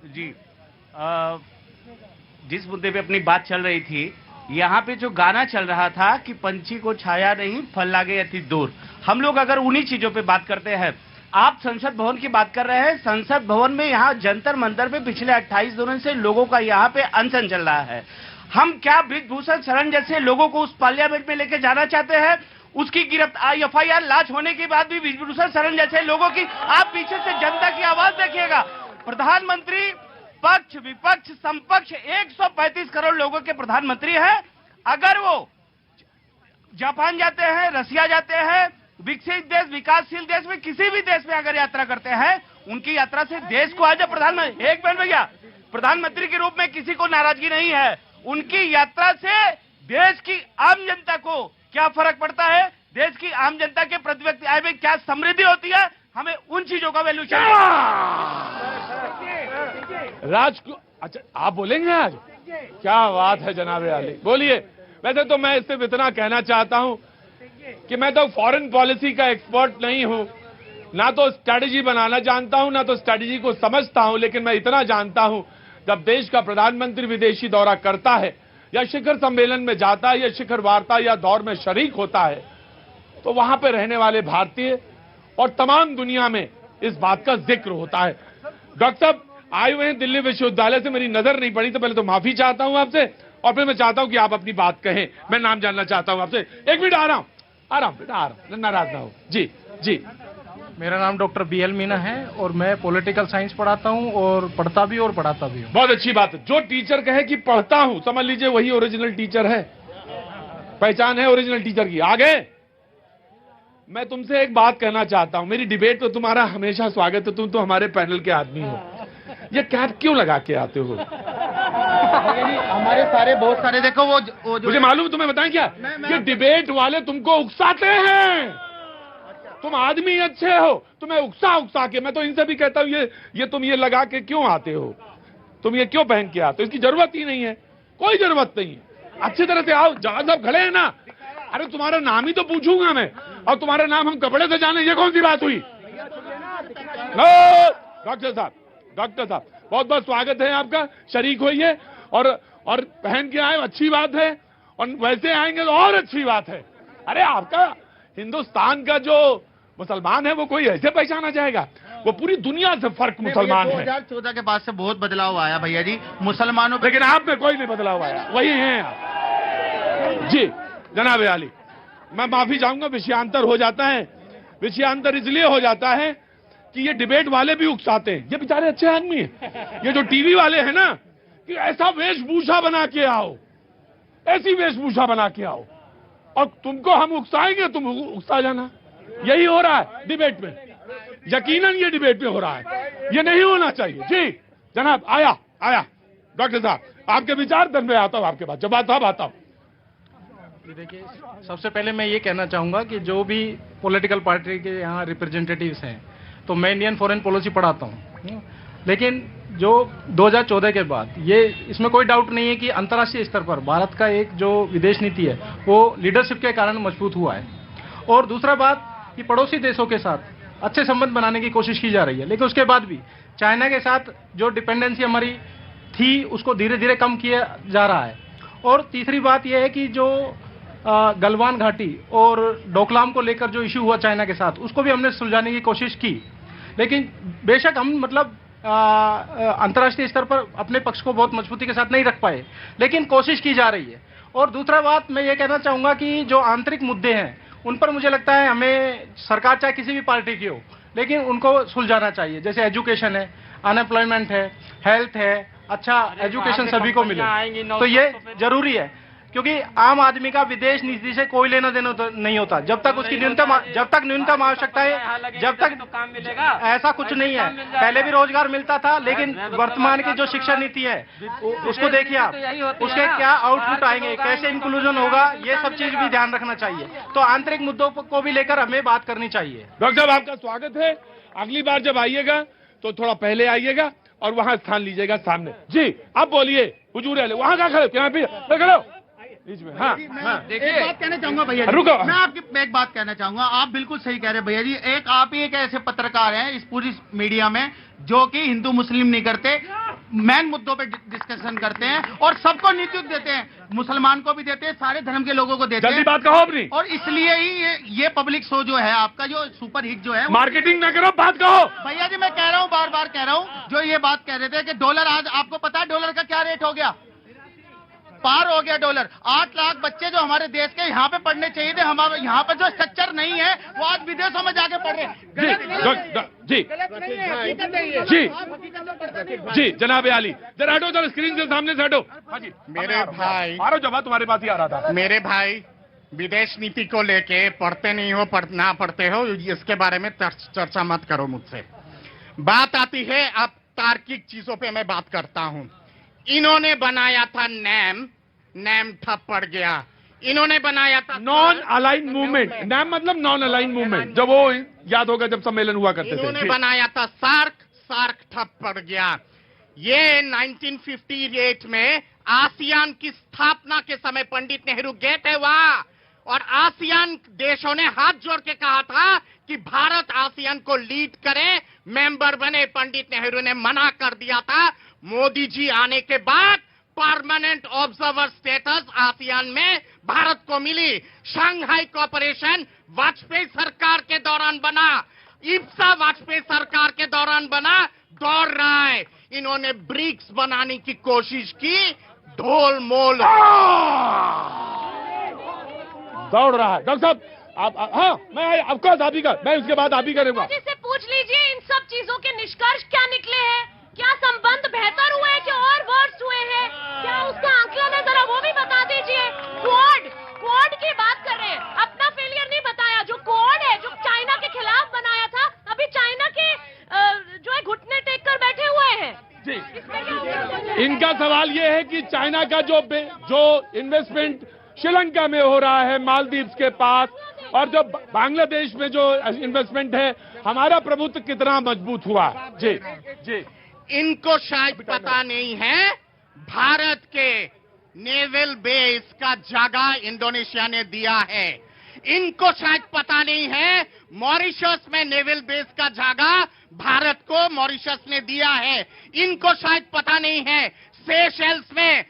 जिस मुद्दे पे अपनी बात चल रही थी, यहाँ पे जो गाना चल रहा था कि पंछी को छाया नहीं, फल लागे अति दूर, हम लोग अगर उन्हीं चीजों पे बात करते हैं। आप संसद भवन की बात कर रहे हैं। संसद भवन में यहाँ जंतर मंतर पे पिछले 28 दिनों से लोगों का यहाँ पे अनशन चल रहा है। हम क्या ब्रिजभूषण शरण जैसे लोगों को उस पार्लियामेंट में लेके जाना चाहते हैं? उसकी गिरफ्तार FIR लांच होने के बाद भी ब्रिजभूषण शरण जैसे लोगों की, आप पीछे से जनता की आवाज देखिएगा। प्रधानमंत्री पक्ष विपक्ष समपक्ष 135 करोड़ लोगों के प्रधानमंत्री हैं। अगर वो जापान जाते हैं, रसिया जाते हैं, विकसित देश, विकासशील देश में, किसी भी देश में अगर यात्रा करते हैं, उनकी यात्रा से देश को आज प्रधानमंत्री, एक मिनट भैया, प्रधानमंत्री के रूप में किसी को नाराजगी नहीं है। उनकी यात्रा से देश की आम जनता को क्या फर्क पड़ता है, देश की आम जनता के प्रति व्यक्ति आय में क्या समृद्धि होती है, हमें उन चीजों का वैल्यू चाहिए। अच्छा आप बोलेंगे आज? क्या बात है जनाब आली, बोलिए। वैसे तो मैं इससे इतना कहना चाहता हूं कि मैं तो फॉरेन पॉलिसी का एक्सपर्ट नहीं हूं, ना तो स्ट्रैटेजी बनाना जानता हूं, ना तो स्ट्रैटेजी को समझता हूं, लेकिन मैं इतना जानता हूं, जब देश का प्रधानमंत्री विदेशी दौरा करता है या शिखर सम्मेलन में जाता है या शिखर वार्ता या दौर में शरीक होता है, तो वहां पे रहने वाले भारतीय और तमाम दुनिया में इस बात का जिक्र होता है। डॉक्टर साहब, आए हुए हैं दिल्ली विश्वविद्यालय से, मेरी नजर नहीं पड़ी, तो पहले तो माफी चाहता हूं आपसे, और फिर मैं चाहता हूं कि आप अपनी बात कहें। मैं नाम जानना चाहता हूं आपसे। एक मिनट आ रहा हूं बेटा, आ रहा हूं, नाराज ना हो। जी जी, मेरा नाम डॉक्टर BL मीना है और मैं पॉलिटिकल साइंस पढ़ाता हूं और पढ़ता भी और पढ़ाता भी हूं। बहुत अच्छी बात है। जो टीचर कहे कि पढ़ता हूं, समझ लीजिए वही ओरिजिनल टीचर है, पहचान है ओरिजिनल टीचर की। आगे मैं तुमसे एक बात कहना चाहता हूं, मेरी डिबेट तो तुम्हारा हमेशा स्वागत है, तुम तो हमारे पैनल के आदमी हो। ये कैप क्यों लगा के आते हो? हमारे सारे बहुत सारे देखो वो जो मुझे मालूम, तुम्हें बताएं क्या कि डिबेट वाले तुमको उकसाते हैं। तुम आदमी अच्छे हो, तुम्हें उकसा के, मैं तो इनसे भी कहता हूं ये तुम ये लगा के क्यों आते हो, तुम ये क्यों पहन के आते हो? इसकी जरूरत ही नहीं है, कोई जरूरत नहीं है। अच्छी तरह से आओ, जहां सब खड़े हैं ना। अरे तुम्हारा नाम ही तो पूछूंगा मैं, और तुम्हारा नाम हम कपड़े से जाने, ये कौन सी बात हुई? डॉक्टर साहब बहुत बहुत स्वागत है आपका, शरीक होइए और पहन के आए, अच्छी बात है, और वैसे आएंगे तो और अच्छी बात है। अरे आपका हिंदुस्तान का जो मुसलमान है वो कोई ऐसे पहचाना जाएगा? वो पूरी दुनिया से फर्क मुसलमान है। 2014 के बाद से बहुत बदलाव आया भैया जी मुसलमानों पे, लेकिन आप में कोई नहीं बदलाव आया, वही हैं आप। जी जनाब आली, मैं माफी चाहूंगा, विषयांतर हो जाता है। विषयांतर इसलिए हो जाता है कि ये डिबेट वाले भी उकसाते हैं। ये बेचारे अच्छे आदमी हैं, ये जो टीवी वाले हैं ना, कि ऐसा वेशभूषा बना के आओ, ऐसी वेशभूषा बना के आओ, और तुमको हम उकसाएंगे, तुम उकसा जाना। यही हो रहा है डिबेट में, यकीनन ये डिबेट में हो रहा है, ये नहीं होना चाहिए। जी जनाब, आया डॉक्टर साहब, आपके विचार दन में आता हूं आपके पास, जब आता हूं। देखिए, सबसे पहले मैं ये कहना चाहूंगा कि जो भी पॉलिटिकल पार्टी के यहाँ रिप्रेजेंटेटिव्स हैं, तो मैं इंडियन फॉरेन पॉलिसी पढ़ाता हूँ, लेकिन जो 2014 के बाद ये, इसमें कोई डाउट नहीं है कि अंतर्राष्ट्रीय स्तर पर भारत का एक जो विदेश नीति है वो लीडरशिप के कारण मजबूत हुआ है। और दूसरा बात कि पड़ोसी देशों के साथ अच्छे संबंध बनाने की कोशिश की जा रही है, लेकिन उसके बाद भी चाइना के साथ जो डिपेंडेंसी हमारी थी उसको धीरे धीरे कम किया जा रहा है। और तीसरी बात यह है कि जो गलवान घाटी और डोकलाम को लेकर जो इश्यू हुआ चाइना के साथ, उसको भी हमने सुलझाने की कोशिश की, लेकिन बेशक हम मतलब अंतर्राष्ट्रीय स्तर पर अपने पक्ष को बहुत मजबूती के साथ नहीं रख पाए, लेकिन कोशिश की जा रही है। और दूसरा बात मैं ये कहना चाहूंगा कि जो आंतरिक मुद्दे हैं उन पर मुझे लगता है हमें, सरकार चाहे किसी भी पार्टी की हो, लेकिन उनको सुलझाना चाहिए। जैसे एजुकेशन है, अनएम्प्लॉयमेंट है, हेल्थ है, अच्छा एजुकेशन सभी को मिले, तो ये जरूरी है, क्योंकि आम आदमी का विदेश नीति से कोई लेना देना नहीं होता जब तक उसकी न्यूनतम आवश्यकता है, जब तक काम मिलेगा। ऐसा कुछ नहीं है, पहले भी रोजगार मिलता था, लेकिन वर्तमान की जो शिक्षा नीति है उसको देखिए आप, उसके क्या आउटपुट आएंगे, कैसे इंक्लूजन होगा, ये सब चीज भी ध्यान रखना चाहिए। तो आंतरिक मुद्दों को भी लेकर हमें बात करनी चाहिए। डॉक्टर साहब आपका स्वागत है, अगली बार जब आइएगा तो थोड़ा पहले आइएगा और वहां स्थान लीजिएगा सामने। जी आप बोलिए, हुजूर है वहां का खड़े, यहाँ पे खड़े बीच में। हाँ, देखिए एक बात कहना चाहूंगा भैया जी, रुको, मैं आपकी एक बात कहना चाहूंगा। आप बिल्कुल सही कह रहे हैं भैया जी, आप ही एक ऐसे पत्रकार हैं इस पूरी मीडिया में जो कि हिंदू मुस्लिम नहीं करते, मेन मुद्दों पे डिस्कशन करते हैं और सबको नीति देते हैं, मुसलमान को भी देते हैं, सारे धर्म के लोगों को देते हैं। जल्दी बात कहो अपनी। और इसलिए ही ये पब्लिक शो जो है आपका, जो सुपर हिट जो है, मार्केटिंग ना करो, बात कहो। भैया जी मैं कह रहा हूँ, बार बार कह रहा हूँ, जो ये बात कह रहे थे कि डॉलर, आज आपको पता है डॉलर का क्या रेट हो गया? पार हो गया डॉलर। 8 लाख बच्चे जो हमारे देश के यहाँ पे पढ़ने चाहिए थे, हमारे यहाँ पर जो स्ट्रक्चर नहीं है वो आज विदेशों में जाके पढ़ रहे हैं। जी जनाब आली, जरा हटो, जरा स्क्रीन के सामने से हटो। हाँ जी मेरे भाई, मारो जवाब, तुम्हारे पास ही आ रहा था। मेरे भाई, विदेश नीति को लेके पढ़ते नहीं हो, ना पढ़ते हो, इसके बारे में चर्चा मत करो मुझसे। बात आती है अब तार्किक चीजों पे मैं बात करता हूँ। इन्होंने बनाया था नैम ठप पड़ गया। इन्होंने बनाया था नॉन अलाइन मूवमेंट, नैम मतलब नॉन अलाइन मूवमेंट, जब वो याद होगा जब सम्मेलन हुआ करते थे। इन्होंने बनाया था सार्क ठप पड़ गया। ये 1958 में आसियान की स्थापना के समय पंडित नेहरू गए थे वहां, और आसियान देशों ने हाथ जोड़ के कहा था कि भारत आसियान को लीड करे, मेंबर बने। पंडित नेहरू ने मना कर दिया था। मोदी जी आने के बाद परमानेंट ऑब्जर्वर स्टेटस आसियान में भारत को मिली। शंघाई कोऑपरेशन वाजपेयी सरकार के दौरान बना, इब्सा वाजपेयी सरकार के दौरान बना, दौड़ रहा है। इन्होंने ब्रिक्स बनाने की कोशिश की, ढोल मोल दौड़ रहा है। डॉक्टर साहब आप हाँ, मैं ऑफकोर्स आप ही का, मैं उसके बाद आप ही करूंगा। से पूछ लीजिए इन सब चीजों के निष्कर्ष क्या निकले हैं, क्या संबंध बेहतर हुए कि और वर्स्ट हुए हैं, क्या उसका आंकलन है, जरा वो भी बता दीजिए। क्वाड की बात कर रहे हैं, अपना फेलियर नहीं बताया। जो क्वाड है, जो चाइना के खिलाफ बनाया था, अभी चाइना के जो है घुटने टेक कर बैठे हुए हैं। जी, इनका सवाल ये है कि चाइना का जो इन्वेस्टमेंट श्रीलंका में हो रहा है, मालदीव्स के पास, और जो बांग्लादेश में जो इन्वेस्टमेंट है, हमारा प्रभुत्व कितना मजबूत हुआ। जी जी, इनको शायद पता नहीं है भारत के नेवल बेस का जगह इंडोनेशिया ने दिया है। इनको शायद पता नहीं है मॉरिशस में नेवल बेस का जगह भारत को मॉरिशस ने दिया है। इनको शायद पता नहीं है सेशेल्स में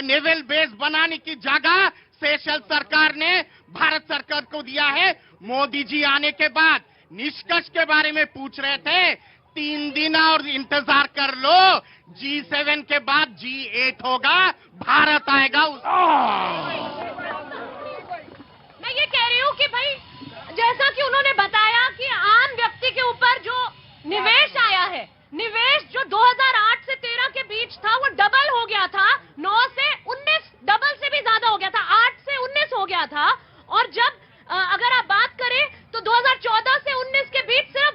नेवल बेस बनाने की जगह सेशेल्स सरकार ने भारत सरकार को दिया है। मोदी जी आने के बाद निष्कर्ष के बारे में पूछ रहे थे, 3 दिन और इंतजार कर लो, G7 के बाद G8 होगा, भारत आएगा। मैं ये कह रही हूँ कि भाई जैसा कि उन्होंने बताया कि आम व्यक्ति के ऊपर जो निवेश आया है, निवेश जो 2008 से 13 के बीच था वो डबल हो गया था, 9 से 19, डबल से भी ज्यादा हो गया था, 8 से 19 हो गया था। और जब अगर आप बात करें तो 2014 से 19 के बीच सिर्फ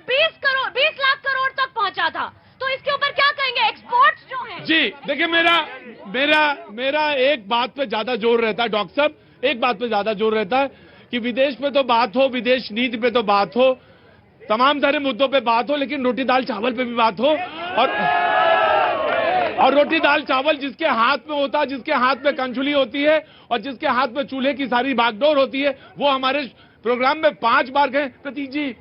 20 लाख करोड़ तक पहुंचा था। तो इसके ऊपर क्या कहेंगे, एक्सपोर्ट्स जो है। जी देखिए, मेरा एक बात पे ज्यादा जोर रहता है डॉक्टर साहब, एक बात पे ज्यादा जोर रहता है कि विदेश पे तो बात हो, विदेश नीति पे तो बात हो, तमाम सारे मुद्दों पे बात हो, लेकिन रोटी दाल चावल पे भी बात हो। और रोटी दाल चावल जिसके हाथ में होता है, जिसके हाथ में कंचुली होती है और जिसके हाथ में चूल्हे की सारी बागडोर होती है, वो हमारे प्रोग्राम में 5 बार गए। प्रतीक जी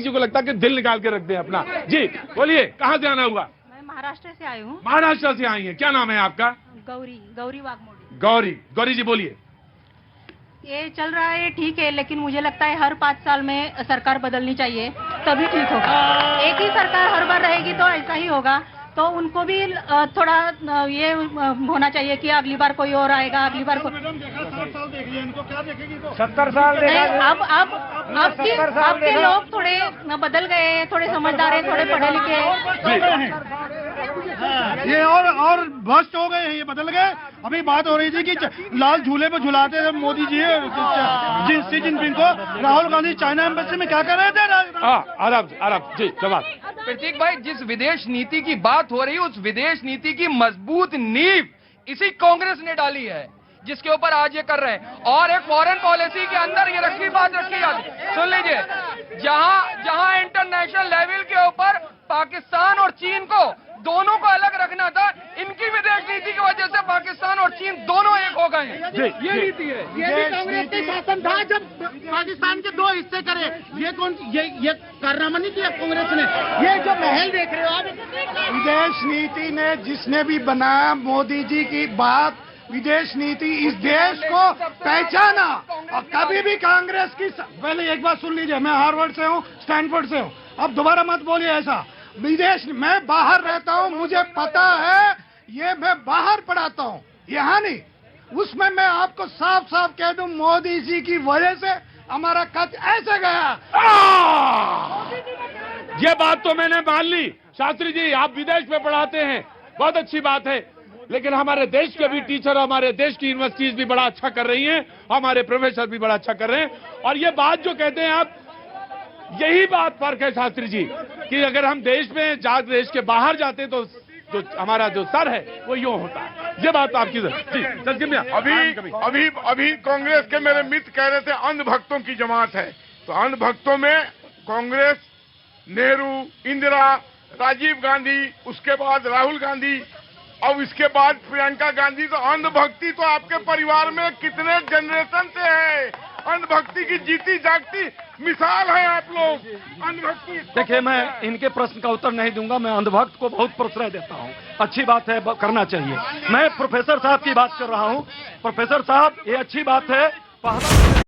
को लगता है कि दिल निकाल के रख दें अपना। जी बोलिए, कहाँ से आना हुआ? मैं महाराष्ट्र से आई हूँ। महाराष्ट्र से आई है, क्या नाम है आपका? गौरी वाघमोड़ी। गौरी जी बोलिए। ये चल रहा है, ठीक है, लेकिन मुझे लगता है हर 5 साल में सरकार बदलनी चाहिए, तभी ठीक होगा। एक ही सरकार हर बार रहेगी तो ऐसा ही होगा। तो उनको भी थोड़ा ये होना चाहिए कि अगली बार कोई और आएगा, अगली बार 70 साल देख लिया, इनको क्या देखेगी? 70 साल अब आपके लोग थोड़े बदल गए, थोड़े समझदार हैं, थोड़े पढ़े लिखे हैं। ये और भ्रष्ट हो गए हैं, ये बदल गए। अभी बात हो रही थी कि लाल झूले पे झुलाते थे मोदी जी शी जिनपिंग को, राहुल गांधी चाइना एम्बेसी में क्या कर रहे थे? आराम जी जवाब। प्रतीक भाई, जिस विदेश नीति की बात हो रही है, उस विदेश नीति की मजबूत नींव इसी कांग्रेस ने डाली है, जिसके ऊपर आज ये कर रहे हैं। और एक फॉरेन पॉलिसी के अंदर ये बात रखी जाती, सुन लीजिए, जहां इंटरनेशनल लेवल के ऊपर पाकिस्तान और चीन को दोनों को अलग रखना था, इनकी विदेश नीति की वजह से पाकिस्तान और चीन दोनों एक हो गए हैं। ये नीति है। ये भी कांग्रेस के शासन था जब पाकिस्तान के 2 हिस्से करे। ये कारनामा नहीं किया कांग्रेस ने। ये जो महल देख रहे हो आप, विदेश नीति ने जिसने भी बनाया, मोदी जी की बात, विदेश नीति इस देश को पहचाना। और कभी भी कांग्रेस की, पहले एक बात सुन लीजिए, मैं हार्वर्ड से हूँ, स्टैनफोर्ड से हूँ, अब दोबारा मत बोलिए ऐसा। विदेश, मैं बाहर रहता हूँ, मुझे पता है, ये मैं बाहर पढ़ाता हूँ, यहाँ नहीं। उसमें मैं आपको साफ साफ कह दूं, मोदी जी की वजह से हमारा कद ऐसे गया। ये बात तो मैंने मान ली। शास्त्री जी, आप विदेश में पढ़ाते हैं, बहुत अच्छी बात है, लेकिन हमारे देश के भी टीचर, हमारे देश की यूनिवर्सिटीज भी बड़ा अच्छा कर रही हैं, हमारे प्रोफेसर भी बड़ा अच्छा कर रहे हैं। और ये बात जो कहते हैं आप, यही बात फर्क है शास्त्री जी, कि अगर हम देश के बाहर जाते तो जो हमारा जो सर है वो यूं होता है। ये बात आपकी अभी कांग्रेस के मेरे मित्र कह रहे थे अंधभक्तों की जमात है, तो अंधभक्तों में कांग्रेस, नेहरू, इंदिरा, राजीव गांधी, उसके बाद राहुल गांधी, अब इसके बाद प्रियंका गांधी। तो अंधभक्ति तो आपके परिवार में कितने जनरेशन से है, अंधभक्ति की जीती जागती मिसाल है आप लोग। अंधभक्ति, देखिए, मैं इनके प्रश्न का उत्तर नहीं दूंगा, मैं अंधभक्त को बहुत प्रश्रय देता हूं, अच्छी बात है, करना चाहिए। मैं प्रोफेसर साहब की बात कर रहा हूं। प्रोफेसर साहब, ये अच्छी बात है।